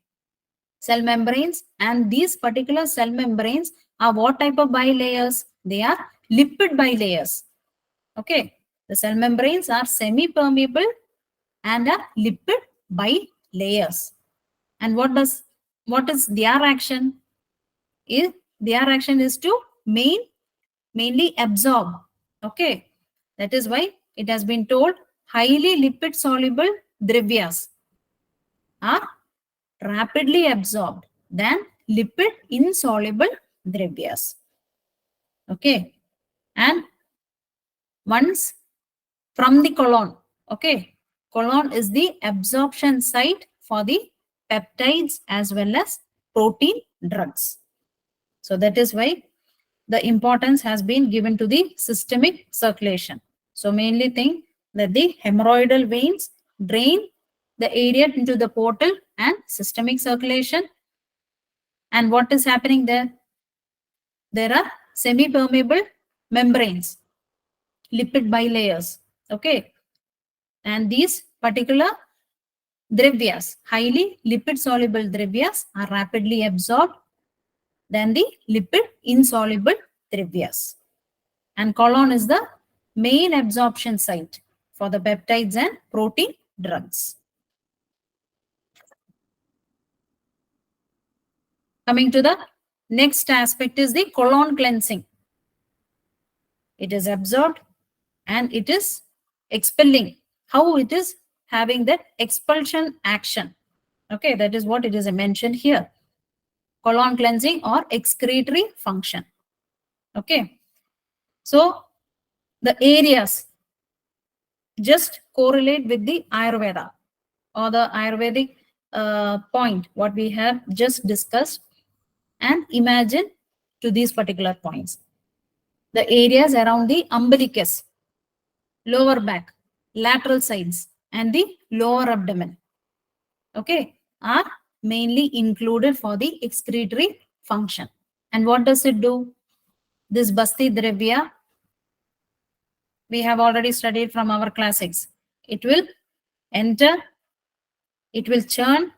cell membranes, and these particular cell membranes are what type of bilayers? They are lipid bilayers. Okay, the cell membranes are semi-permeable and are lipid bilayers. And what is their action? Their action is to mainly absorb. Okay, that is why it has been told highly lipid soluble dravyas are rapidly absorbed than lipid insoluble dravyas. Okay, and once from the colon, okay, colon is the absorption site for the peptides as well as protein drugs. So that is why the importance has been given to the systemic circulation. So mainly think that the hemorrhoidal veins drain the area into the portal and systemic circulation. And what is happening there? There are semi-permeable membranes, lipid bilayers. Okay. And these particular dravyas, highly lipid soluble dravyas, are rapidly absorbed than the lipid insoluble dravyas. And colon is the main absorption site for the peptides and protein drugs. Coming to the next aspect is the colon cleansing. It is absorbed and it is expelling. How it is having that expulsion action. Okay, that is what it is mentioned here. Colon cleansing or excretory function. Okay, so the areas just correlate with the Ayurveda or the Ayurvedic point what we have just discussed, and imagine to these particular points. The areas around the umbilicus, lower back, lateral sides and the lower abdomen, okay, are mainly included for the excretory function. And what does it do? This Basti Dravya, we have already studied from our classics. It will enter, it will churn,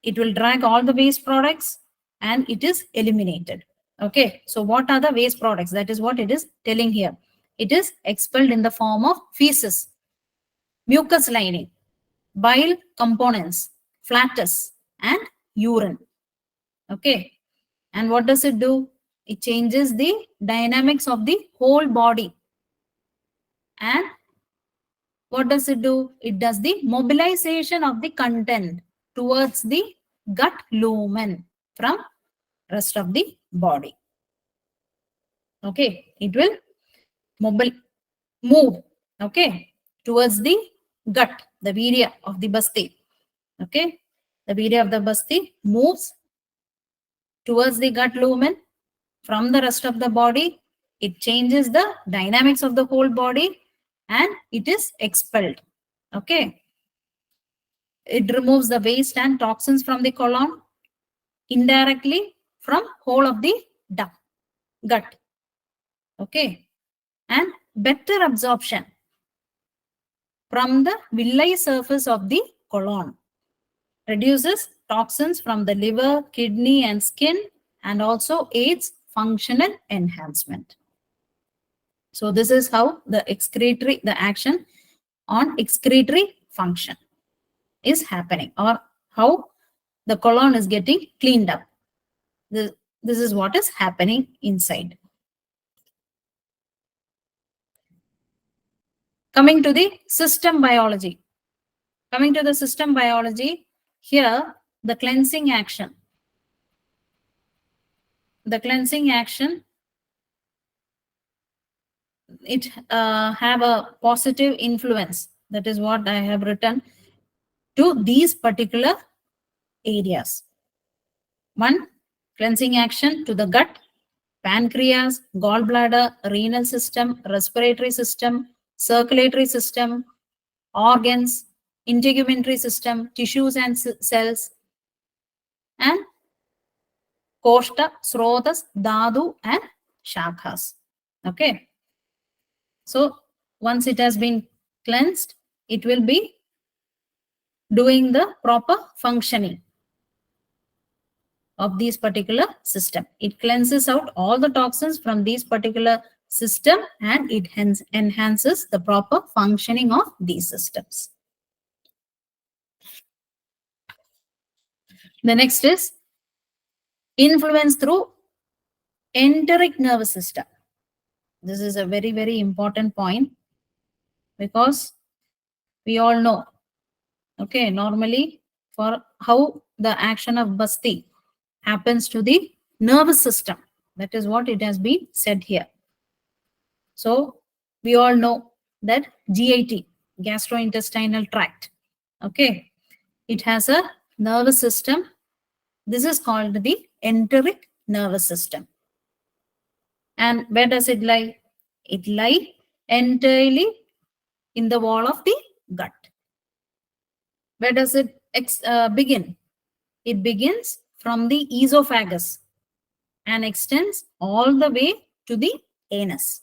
it will drag all the waste products and it is eliminated. Okay, so what are the waste products? That is what it is telling here. It is expelled in the form of feces, mucus lining, bile components, flatus and urine. Okay, and what does it do? It changes the dynamics of the whole body. And what does it do? It does the mobilization of the content towards the gut lumen from rest of the body. Okay, it will move, okay, towards the gut, the virya of the basti. Okay, the virya of the basti moves towards the gut lumen from the rest of the body. It changes the dynamics of the whole body and it is expelled. Okay, it removes the waste and toxins from the colon indirectly from whole of the gut. Okay, and better absorption from the villi surface of the colon, reduces toxins from the liver, kidney, and skin, and also aids functional enhancement. So this is how the action on excretory function is happening, or how the colon is getting cleaned up. This is what is happening inside. Coming to the system biology. Here the cleansing action. The cleansing action, it have a positive influence. That is what I have written to these particular areas. One, cleansing action to the gut, pancreas, gallbladder, renal system, respiratory system, circulatory system, organs, integumentary system, tissues and cells, and koshta, srotas, dhatu, and shakhas. Okay. So once it has been cleansed, it will be doing the proper functioning of these particular system. It cleanses out all the toxins from these particular system and it hence enhances the proper functioning of these systems. The next is influence through enteric nervous system. This is a very, very important point because we all know, okay, normally for how the action of Basti happens to the nervous system. That is what it has been said here. So we all know that GIT, gastrointestinal tract, okay, it has a nervous system. This is called the enteric nervous system. And where does it lie? It lies entirely in the wall of the gut. Where does it begin? It begins from the esophagus and extends all the way to the anus.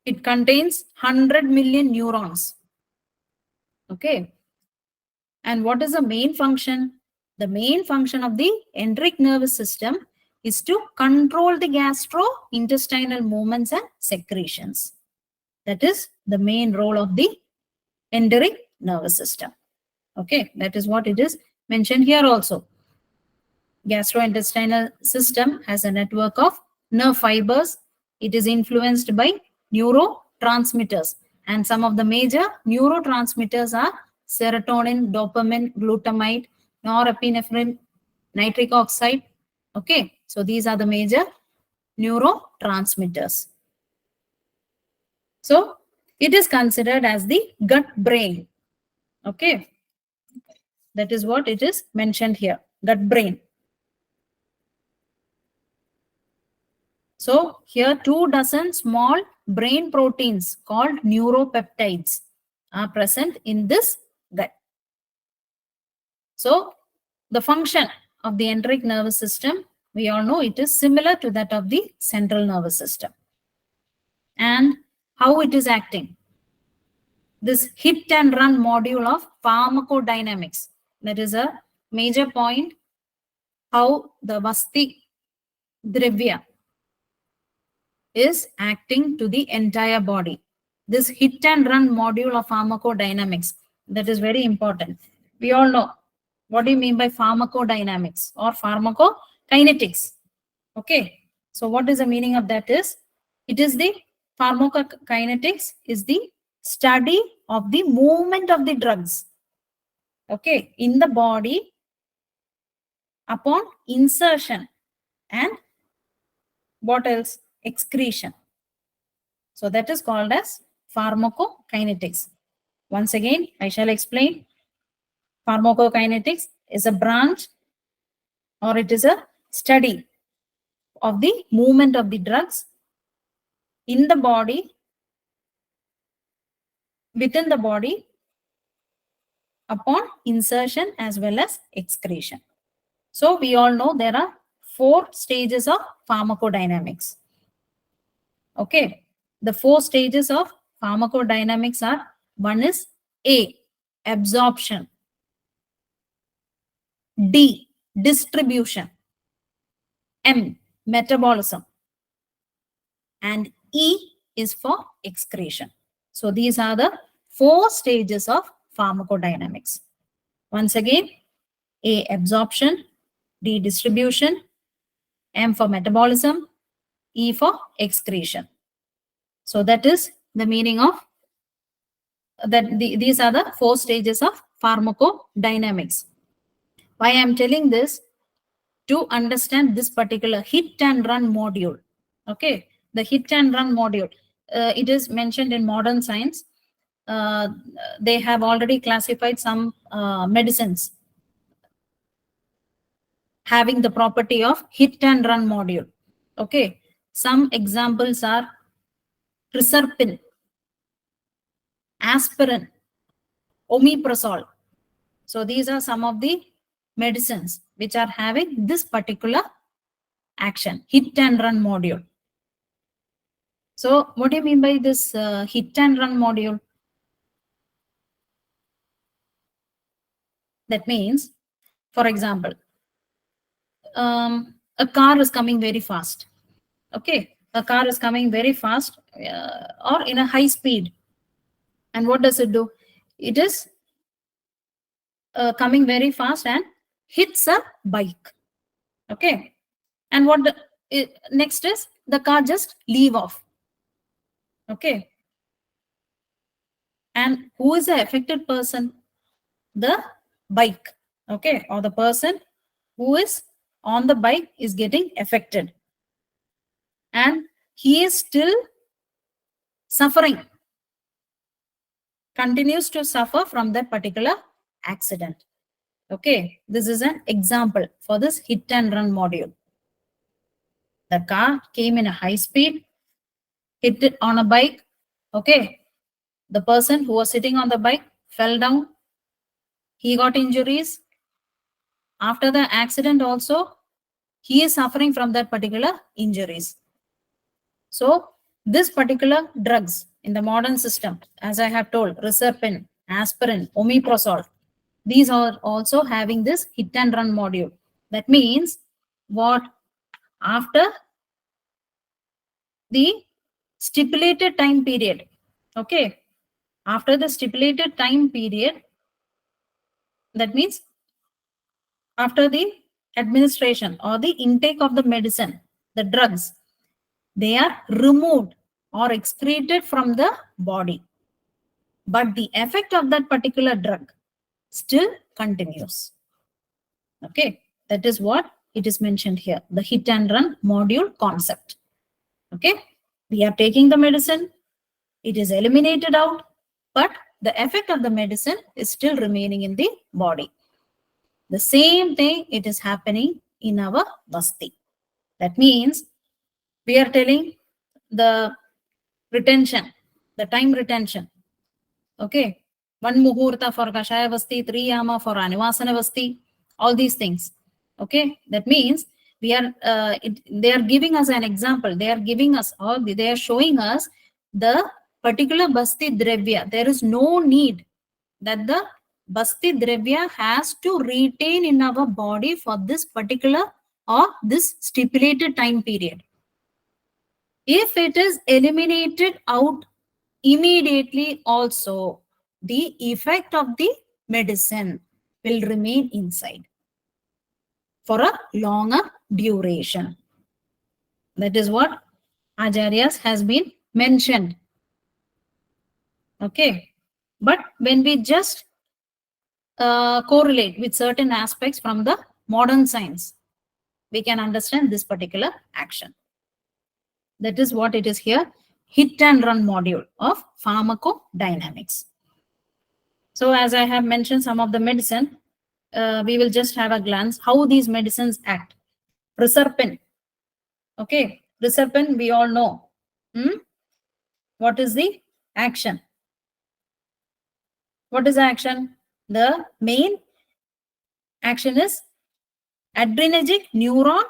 It contains 100 million neurons. Okay. And what is the main function? The main function of the enteric nervous system is to control the gastrointestinal movements and secretions. That is the main role of the enteric nervous system. Okay, that is what it is mentioned here also. Gastrointestinal system has a network of nerve fibers. It is influenced by neurotransmitters, and some of the major neurotransmitters are serotonin, dopamine, glutamate, norepinephrine, nitric oxide. Okay, so these are the major neurotransmitters. So it is considered as the gut brain. Okay, that is what it is mentioned here, gut brain. So here 24 small brain proteins called neuropeptides are present in this gut. So the function of the enteric nervous system, we all know it is similar to that of the central nervous system. And how it is acting? This hit and run module of pharmacodynamics. That is a major point, how the Vasti Dravya is acting to the entire body. This hit and run module of pharmacodynamics, that is very important. We all know what do you mean by pharmacodynamics or pharmacokinetics. Okay, so what is the meaning of that is, it is the pharmacokinetics is the study of the movement of the drugs, okay, in the body upon insertion and what else? Excretion. So that is called as pharmacokinetics. Once again, I shall explain. Pharmacokinetics is a branch or it is a study of the movement of the drugs in the body, within the body, upon insertion as well as excretion. So we all know there are 4 stages of pharmacodynamics. Okay. The 4 stages of pharmacodynamics are: one is A, absorption; D, distribution; M, metabolism; and E is for excretion. So these are the 4 stages of pharmacodynamics. Once again, A, absorption; D, distribution; M for metabolism; E for excretion. So that is the meaning of that. These are the 4 stages of pharmacodynamics. Why I am telling this? To understand this particular hit and run module. Okay, the hit and run module. It is mentioned in modern science. They have already classified some medicines having the property of hit and run module. Okay, some examples are reserpine, aspirin, omeprazole. So these are some of the medicines which are having this particular action, hit and run module. So what do you mean by this hit and run module? That means, for example, a car is coming very fast. Okay, a car is coming very fast or in a high speed. And what does it do? It is coming very fast and hits a bike. Okay, and what next is the car just leave off. Okay, and who is the affected person? The bike. Okay, or the person who is on the bike is getting affected, and he is still suffering, continues to suffer from that particular accident. Okay, this is an example for this hit and run module. The car came in a high speed, hit it on a bike. Okay, the person who was sitting on the bike fell down, he got injuries. After the accident also, he is suffering from that particular injuries. So this particular drugs in the modern system, as I have told, reserpine, aspirin, omeprazole, these are also having this hit and run module. That means what? After the stipulated time period, okay, after the stipulated time period, that means after the administration or the intake of the medicine, the drugs, they are removed or excreted from the body. But the effect of that particular drug still continues. Okay, that is what it is mentioned here, the hit and run module concept. Okay, we are taking the medicine, it is eliminated out, but the effect of the medicine is still remaining in the body. The same thing it is happening in our Vasti. That means we are telling the retention, the time retention. Okay, 1 muhurta for Kashaya Vasti, 3 yama for Anivasana Vasti, all these things. Okay, that means we are they are giving us an example. They are giving us all. They are showing us the particular Basti Dravya. There is no need that the Basti Dravya has to retain in our body for this particular or this stipulated time period. If it is eliminated out immediately also, the effect of the medicine will remain inside for a longer duration. That is what Acharyas has been mentioned. Okay. But when we just correlate with certain aspects from the modern science, we can understand this particular action. That is what it is here. Hit and run module of pharmacodynamics. So as I have mentioned some of the medicine, we will just have a glance how these medicines act. Reserpine. Okay. Reserpine, we all know. What is the action? What is the action? The main action is adrenergic neuron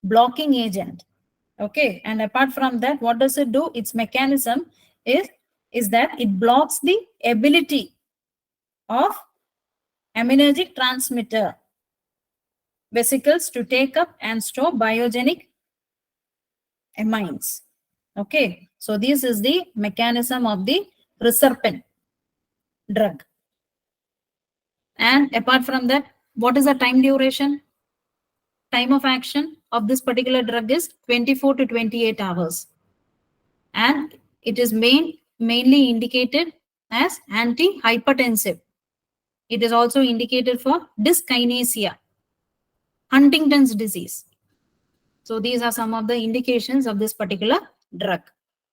blocking agent. Okay. And apart from that, what does it do? Its mechanism is that it blocks the ability of aminergic transmitter vesicles to take up and store biogenic amines. Okay. So this is the mechanism of the reserpine drug. And apart from that, what is the time duration? Time of action of this particular drug is 24 to 28 hours. And it is mainly indicated as antihypertensive. It is also indicated for dyskinesia, Huntington's disease. So these are some of the indications of this particular drug.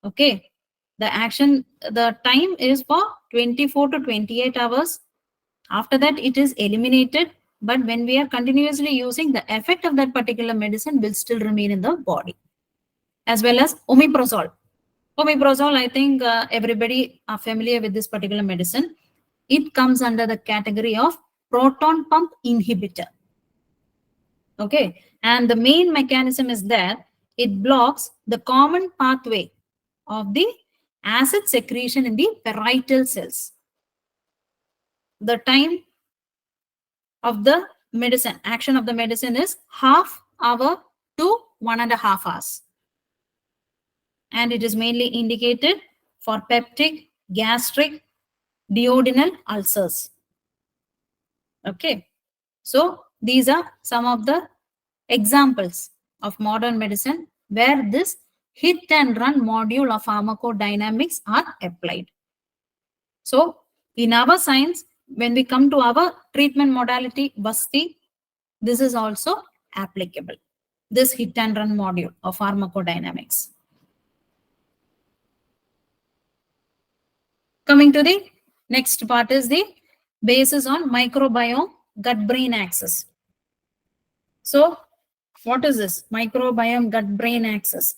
Okay. The time is for 24 to 28 hours. After that, it is eliminated. But when we are continuously using, the effect of that particular medicine will still remain in the body. As well as omeprazole. Omeprazole, I think everybody are familiar with this particular medicine. It comes under the category of proton pump inhibitor. Okay. And the main mechanism is that it blocks the common pathway of the acid secretion in the parietal cells. The time of the medicine, action of the medicine is half hour to 1.5 hours. And it is mainly indicated for peptic, gastric, duodenal ulcers. Okay. So these are some of the examples of modern medicine where this hit and run module of pharmacodynamics are applied. So in our science, when we come to our treatment modality, Vasti, this is also applicable. This hit and run module of pharmacodynamics. Coming to the next part is the basis on microbiome gut-brain axis. So what is this microbiome gut-brain axis?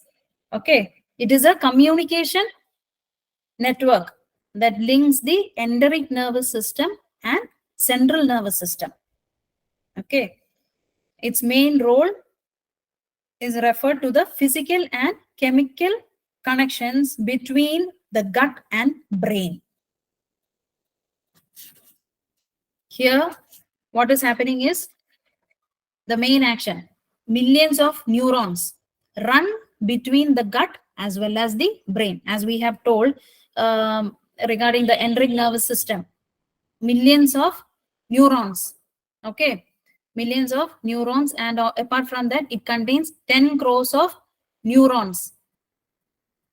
Okay, it is a communication network that links the enteric nervous system and central nervous system. Okay, its main role is referred to the physical and chemical connections between the gut and brain. Here, what is happening is the main action. Millions of neurons run between the gut as well as the brain. As we have told regarding the enteric nervous system, millions of neurons. Okay, millions of neurons, and apart from that, it contains 10 crores of neurons.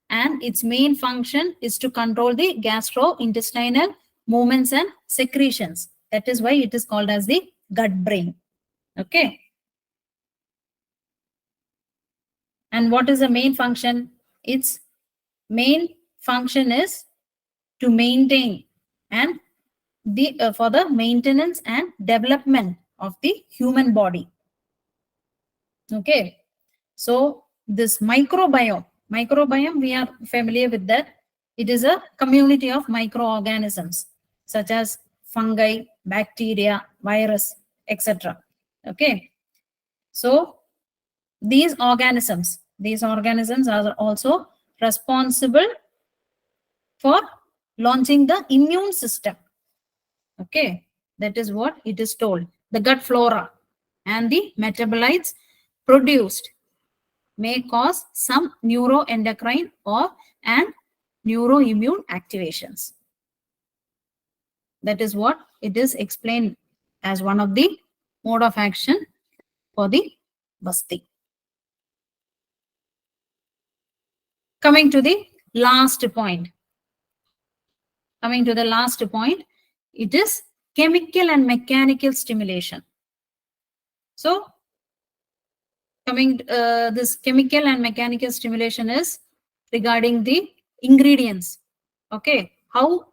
And its main function is to control the gastrointestinal movements and secretions. That is why it is called as the gut brain. Okay. And what is the main function? Its main function is to maintain and for the maintenance and development of the human body. Okay. So this microbiome, we are familiar with that. It is a community of microorganisms such as fungi, bacteria, virus, etc. Okay. So these organisms are also responsible for launching the immune system. Okay, that is what it is told. The gut flora and the metabolites produced may cause some neuroendocrine and neuroimmune activations. That is what it is explained as one of the mode of action for the Vasti. Coming to the last point. Coming to the last point, it is chemical and mechanical stimulation. So coming this chemical and mechanical stimulation is regarding the ingredients. Okay, how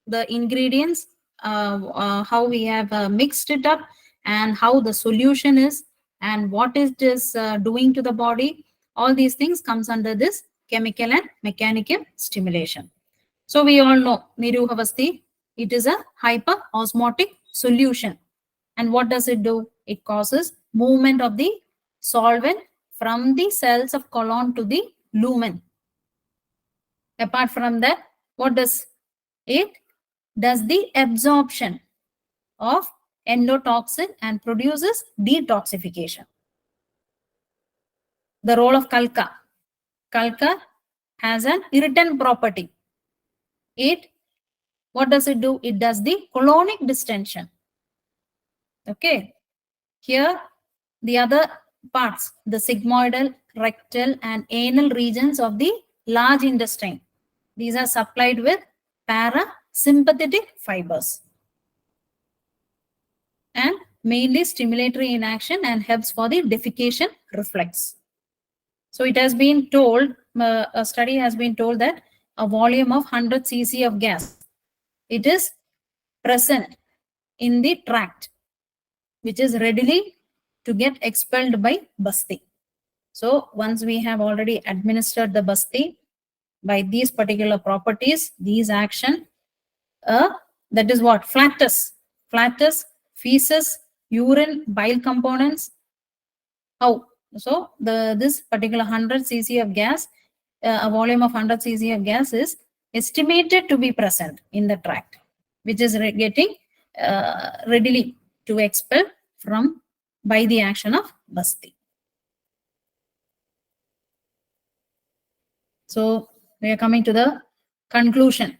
the ingredients, how we have mixed it up, and how the solution is, and what it is doing to the body. All these things comes under this chemical and mechanical stimulation. So we all know Niruhavasti, it is a hyperosmotic solution. And what does it do? It causes movement of the solvent from the cells of colon to the lumen. Apart from that, what does it? Does the absorption of endotoxin and produces detoxification. The role of Kalka. Kalka has an irritant property. It, what does it do? It does the colonic distension. Okay. Here, the other parts, the sigmoidal, rectal, and anal regions of the large intestine. These are supplied with parasympathetic fibers and mainly stimulatory in action and helps for the defecation reflex. So it has been told, a study has been told that a volume of 100 cc of gas, it is present in the tract, which is readily to get expelled by Vasti. So once we have already administered the Vasti by these particular properties, these action, that is what? Flatus, feces, urine, bile components. How? So this particular 100 cc of gas, a volume of 100 cc of gas is estimated to be present in the tract, which is getting readily to expel from by the action of Vasti. So we are coming to the conclusion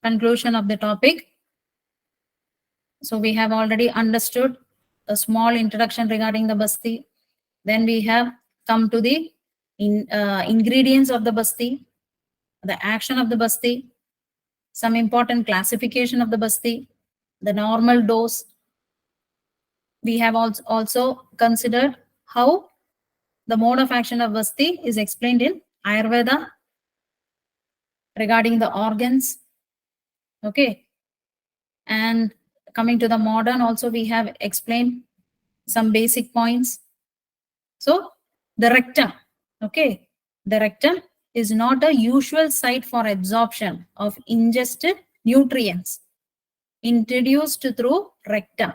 of the topic. So we have already understood a small introduction regarding the Vasti. Then we have come to the ingredients of the Vasti, the action of the Vasti, some important classification of the Vasti, the normal dose. We have also considered how the mode of action of Vasti is explained in Ayurveda regarding the organs. Okay. And coming to the modern, also we have explained some basic points. So the rectum, okay, the rectum is not a usual site for absorption of ingested nutrients introduced through rectum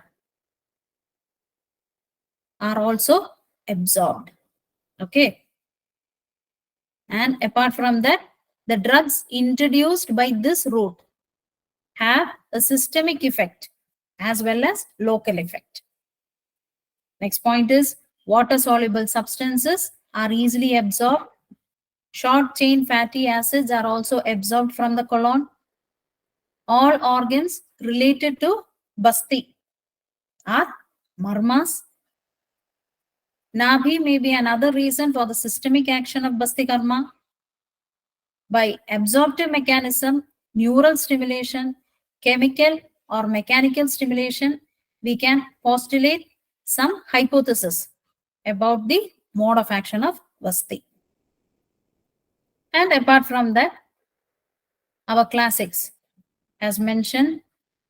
are also absorbed. Okay. And apart from that, the drugs introduced by this route have a systemic effect as well as local effect. Next point is water-soluble substances are easily absorbed. Short-chain fatty acids are also absorbed from the colon. All organs related to Vasti are marmas. Nabhi may be another reason for the systemic action of Vasti karma. By absorptive mechanism, neural stimulation, chemical or mechanical stimulation, we can postulate some hypothesis about the mode of action of Vasti. And apart from that, our classics has mentioned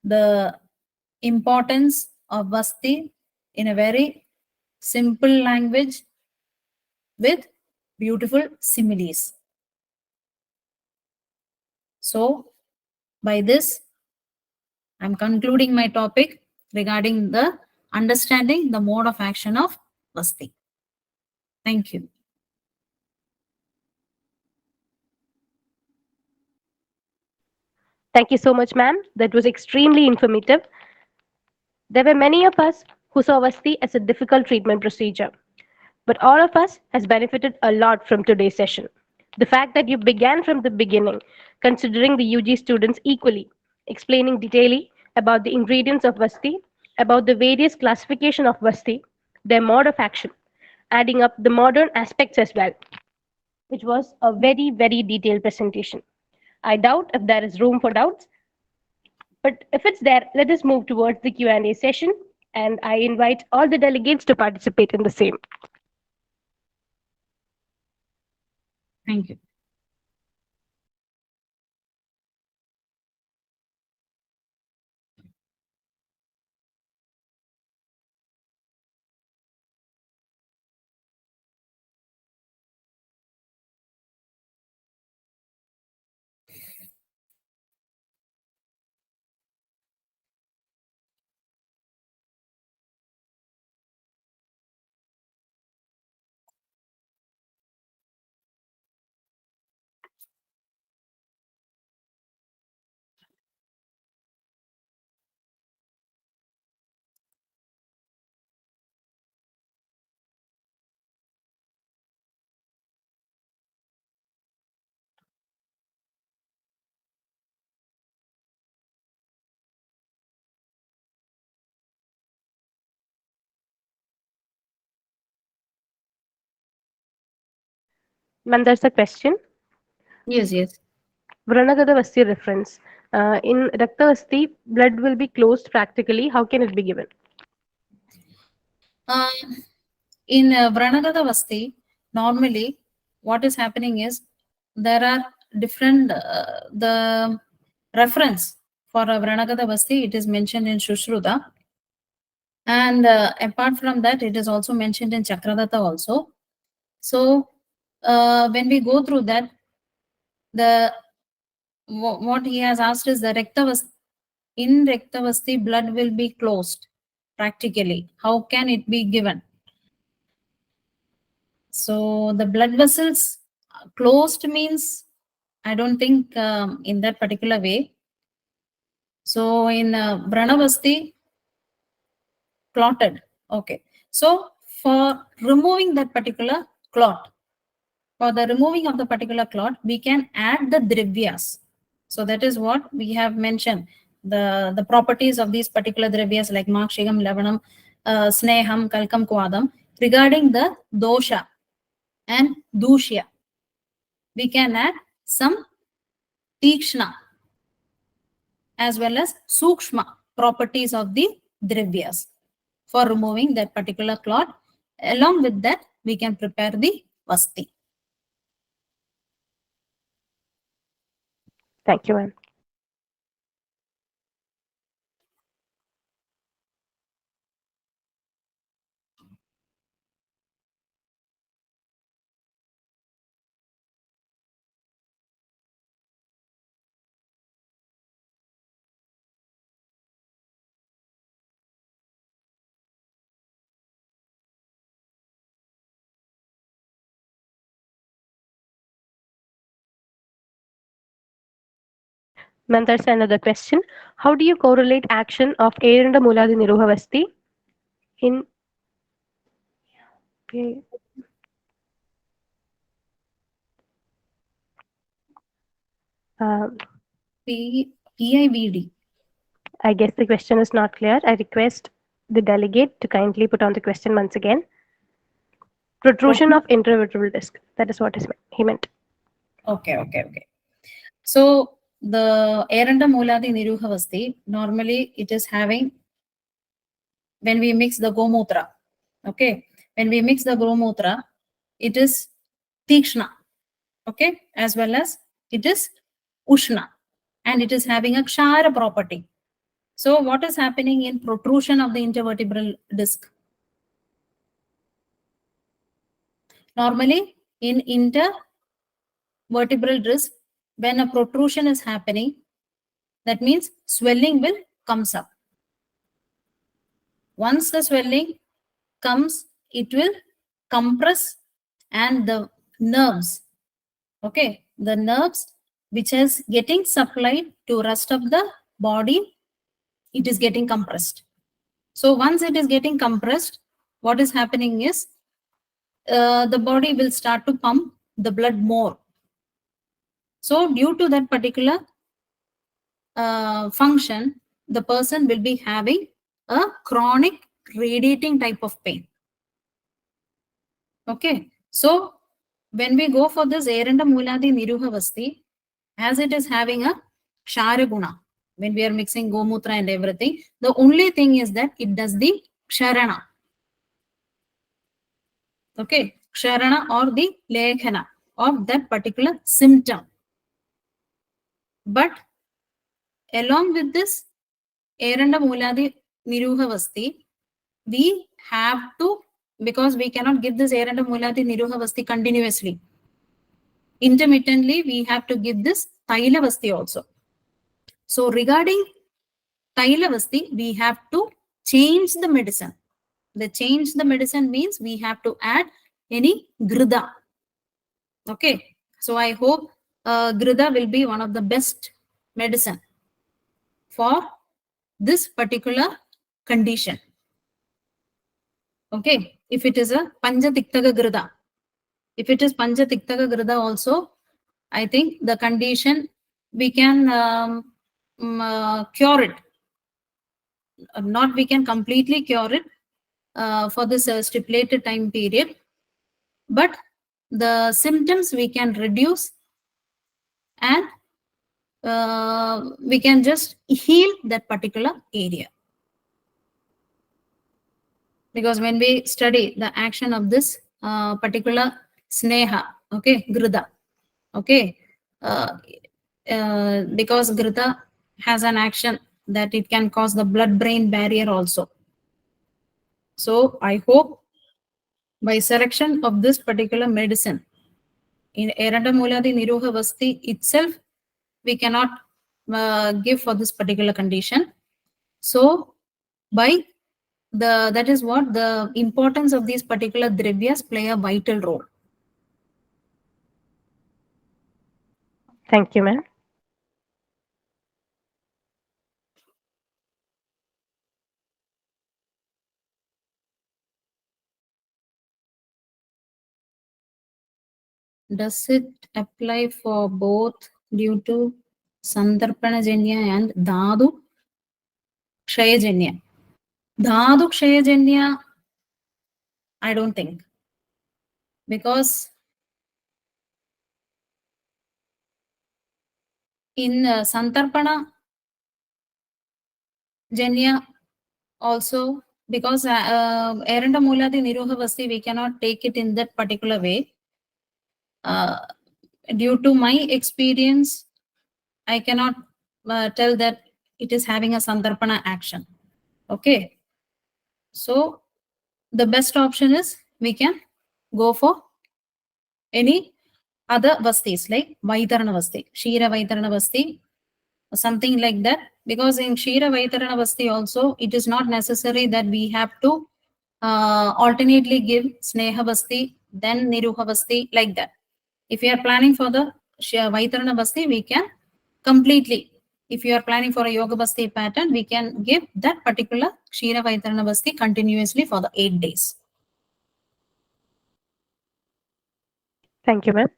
the importance of Vasti in a very simple language with beautiful similes. So, by this, I'm concluding my topic regarding the understanding the mode of action of Vasti. Thank you. Thank you so much, ma'am. That was extremely informative. There were many of us who saw Vasti as a difficult treatment procedure, but all of us has benefited a lot from today's session. The fact that you began from the beginning, considering the UG students equally, explaining detailedly about the ingredients of Vasti, about the various classification of Vasti, their mode of action, adding up the modern aspects as well, which was a very, very detailed presentation. I doubt if there is room for doubts, but if it's there, let us move towards the Q&A session, and I invite all the delegates to participate in the same. Thank you. Man, there's a question. Yes, yes. Vranagada Vasti reference. In Rakta Vasti, blood will be closed practically. How can it be given? In Vranagada Vasti, normally what is happening is there are different the reference for a Vranagada Vasti. It is mentioned in Shushruta, and apart from that, it is also mentioned in Chakradatta also. So when we go through that, the what he has asked is the Rektavasti. In Rektavasti, blood will be closed practically. How can it be given? So the blood vessels closed means, I don't think in that particular way. So in Branavasti, clotted. Okay. So for removing that particular clot, for the removing of the particular clot, we can add the drivyas. So that is what we have mentioned. The properties of these particular drivyas like Makshigam, Lavanam, Sneham, Kalkam, Kwadam regarding the dosha and dushya. We can add some tikshna as well as sukshma properties of the drivyas for removing that particular clot. Along with that, we can prepare the vasti. Thank you, ma'am. Ma'am, there's another question. How do you correlate action of Eranda Muladi Niruhavasti in uh, PIVD. I guess the question is not clear. I request the delegate to kindly put on the question once again. Protrusion of intervertebral disc. That is what he meant. Okay, okay, okay. So the Eranda Muladi Niruhavasti, normally it is having when we mix the Gomutra. Okay, when we mix the Gomutra, it is Tikshna. Okay, as well as it is Ushna, and it is having a Kshara property. So what is happening in protrusion of the intervertebral disc? Normally in intervertebral disc, when a protrusion is happening, that means swelling will comes up. Once the swelling comes, it will compress, and the nerves, okay, the nerves which is getting supplied to rest of the body, it is getting compressed. So once it is getting compressed, what is happening is the body will start to pump the blood more. So due to that particular function, the person will be having a chronic radiating type of pain. Okay, so when we go for this Eranda Muladi Niruhavasti, as it is having a Sharaguna. When we are mixing Gomutra and everything, the only thing is that it does the Ksharana. Okay, Ksharana or the Lekhana of that particular symptom. But along with this Eranda Muladi Niruha Vasti, we have to, because we cannot give this Eranda Muladi Niruha Vasti continuously. Intermittently, we have to give this Taila Vasti also. So regarding Taila Vasti, we have to change the medicine. The change the medicine means we have to add any Grida. Okay, so I hope Grida will be one of the best medicine for this particular condition. Okay, if it is a Panchatiktaka Grida, if it is Panchatiktaka Grida also, I think the condition we can cure it. Not we can completely cure it for this stipulated time period, but the symptoms we can reduce and we can just heal that particular area. Because when we study the action of this particular Sneha, okay, Grida, okay, because Grida has an action that it can cause the blood-brain barrier also. So I hope by selection of this particular medicine, in Erandamuladi Niroha Vasti itself, we cannot give for this particular condition. So by that is what the importance of these particular dravyas play a vital role. Thank you, ma'am. Does it apply for both due to Sandarpanajanya and Dhadu Kshayajanya? Dhadu Kshayajanya, I don't think. Because in Santarpana Janya also, because Eranda Muladi Niroha Vasti, we cannot take it in that particular way. Due to my experience, I cannot tell that it is having a Sandarpana action. Okay. So the best option is we can go for any other vastis like Vaitarana Vasti, Shira Vaitarana Vasti, something like that. Because in Shira Vaitarana Vasti also, it is not necessary that we have to alternately give Sneha Vasti, then Niruha Vasti, like that. If you are planning for the Vaitarana Vasti, we can completely, if you are planning for a Yoga Vasti pattern, we can give that particular Kshira Vaitarana Vasti continuously for the 8 days. Thank you, ma'am.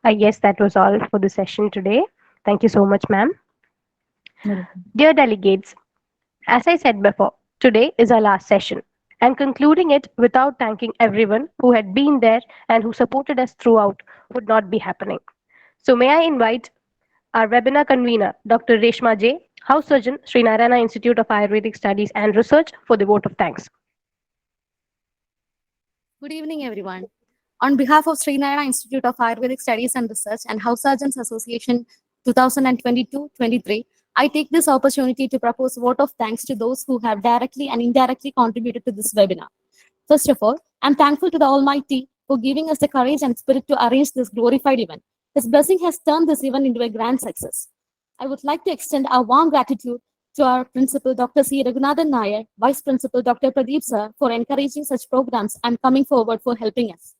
I guess that was all for the session today. Thank you so much, ma'am. Dear delegates, as I said before, today is our last session, and concluding it without thanking everyone who had been there and who supported us throughout would not be happening. So, may I invite our webinar convener, Dr. Reshma J., House Surgeon, Sri Narayana Institute of Ayurvedic Studies and Research, for the vote of thanks. Good evening, everyone. On behalf of Srinarayana Institute of Ayurvedic Studies and Research and House Surgeons Association 2022-23, I take this opportunity to propose a vote of thanks to those who have directly and indirectly contributed to this webinar. First of all, I'm thankful to the Almighty for giving us the courage and spirit to arrange this glorified event. His blessing has turned this event into a grand success. I would like to extend our warm gratitude to our Principal Dr. C. Raghunathan Nair, Vice Principal Dr. Pradeep Sir for encouraging such programs and coming forward for helping us.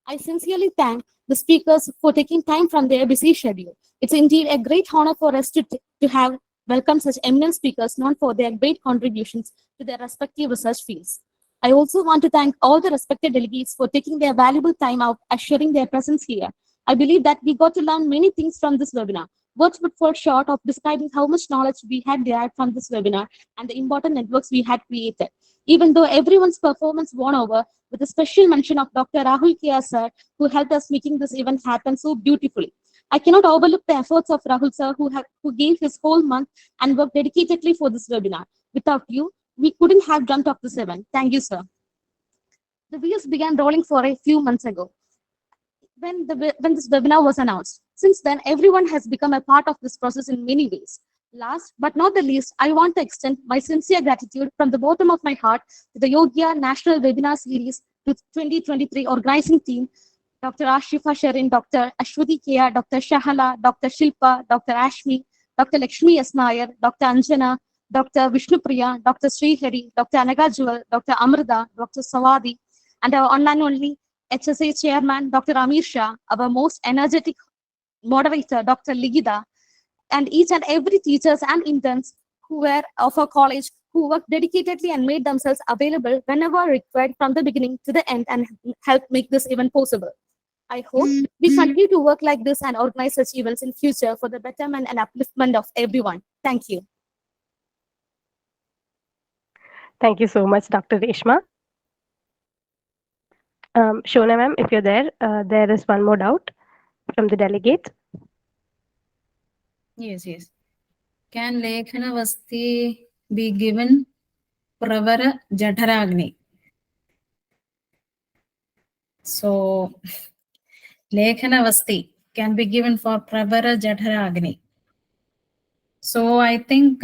I sincerely thank the speakers for taking time from their busy schedule. It's indeed a great honor for us to have welcome such eminent speakers known for their great contributions to their respective research fields. I also want to thank all the respected delegates for taking their valuable time out and sharing their presence here. I believe that we got to learn many things from this webinar. Words would fall short of describing how much knowledge we had derived from this webinar and the important networks we had created. Even though everyone's performance won over, with a special mention of Dr. Rahul K. sir, who helped us making this event happen so beautifully. I cannot overlook the efforts of Rahul sir, who gave his whole month and worked dedicatedly for this webinar. Without you, we couldn't have dreamt of this event. Thank you, sir. The wheels began rolling for a few months ago when this webinar was announced. Since then, everyone has become a part of this process in many ways. Last but not the least, I want to extend my sincere gratitude from the bottom of my heart to the Yogya National Webinar Series 2023 organizing team, Dr. Ashifa Sharin, Dr. Ashwati Kea, Dr. Shahala, Dr. Shilpa, Dr. Ashmi, Dr. Lakshmi S. Nair, Dr. Anjana, Dr. Vishnupriya, Dr. Srihari, Dr. Anaga Jewel, Dr. Amrita, Dr. Sawadi, and our online only HSA chairman, Dr. Amir Shah, our most energetic moderator, Dr. Ligida, and each and every teachers and interns who were of our college who worked dedicatedly and made themselves available whenever required from the beginning to the end and helped make this event possible. I hope we continue to work like this and organize such events in future for the betterment and upliftment of everyone. Thank you. Thank you so much, Dr. Reshma. Shona ma'am, if you're there is one more doubt from the delegate. Yes, yes. Can Lekhana Vasti be given Pravara Jataragni? So, Lekhana Vasti can be given for Pravara Jataragni. So, I think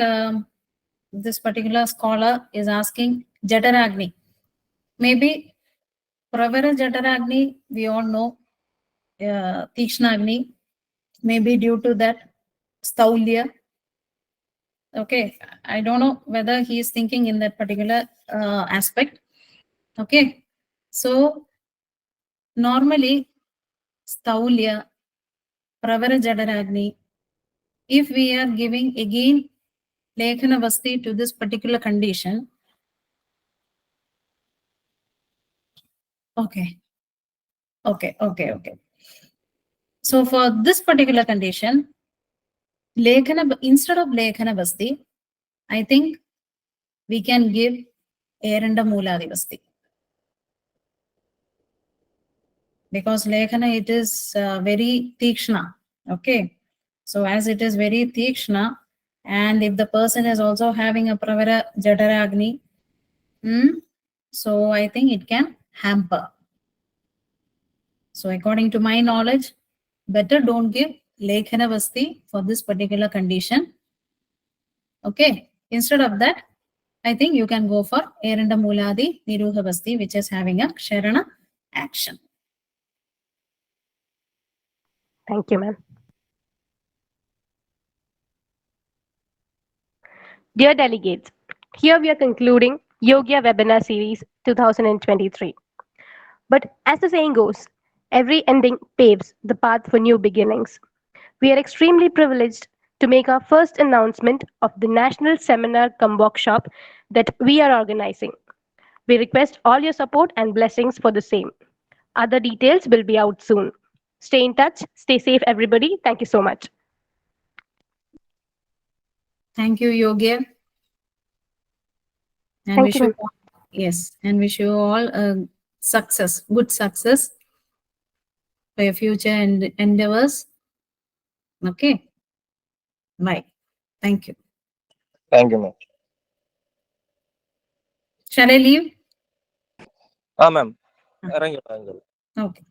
this particular scholar is asking Jataragni. Maybe Pravara Jataragni, we all know, Tikshnagni, maybe due to that Staulya. Okay, I don't know whether he is thinking in that particular aspect. Okay, so normally Staulya, Pravara Jataragni, if we are giving again Lekhana Vasti to this particular condition, okay. So for this particular condition, instead of Lekhana Vasti, I think we can give Eranda Muladi Vasti. Because Lekhana, it is very Tikshna. Okay. So as it is very Tikshna, and if the person is also having a Pravara Jataragni, so I think it can hamper. So according to my knowledge, better don't give Lekhana Vasti for this particular condition. Okay. Instead of that, I think you can go for Eranda Muladi Niruha Vasti, which is having a Sharana action. Thank you, ma'am. Dear delegates, here we are concluding Yogya Webinar Series 2023. But as the saying goes, every ending paves the path for new beginnings. We are extremely privileged to make our first announcement of the National Seminar Cum Workshop that we are organizing. We request all your support and blessings for the same. Other details will be out soon. Stay in touch. Stay safe, everybody. Thank you so much. Thank you, Yogya. And Thank you. and wish you all a success, good success for your future endeavors. Okay. Bye. Thank you. Thank you, ma'am. Shall I leave? Ma'am. Okay.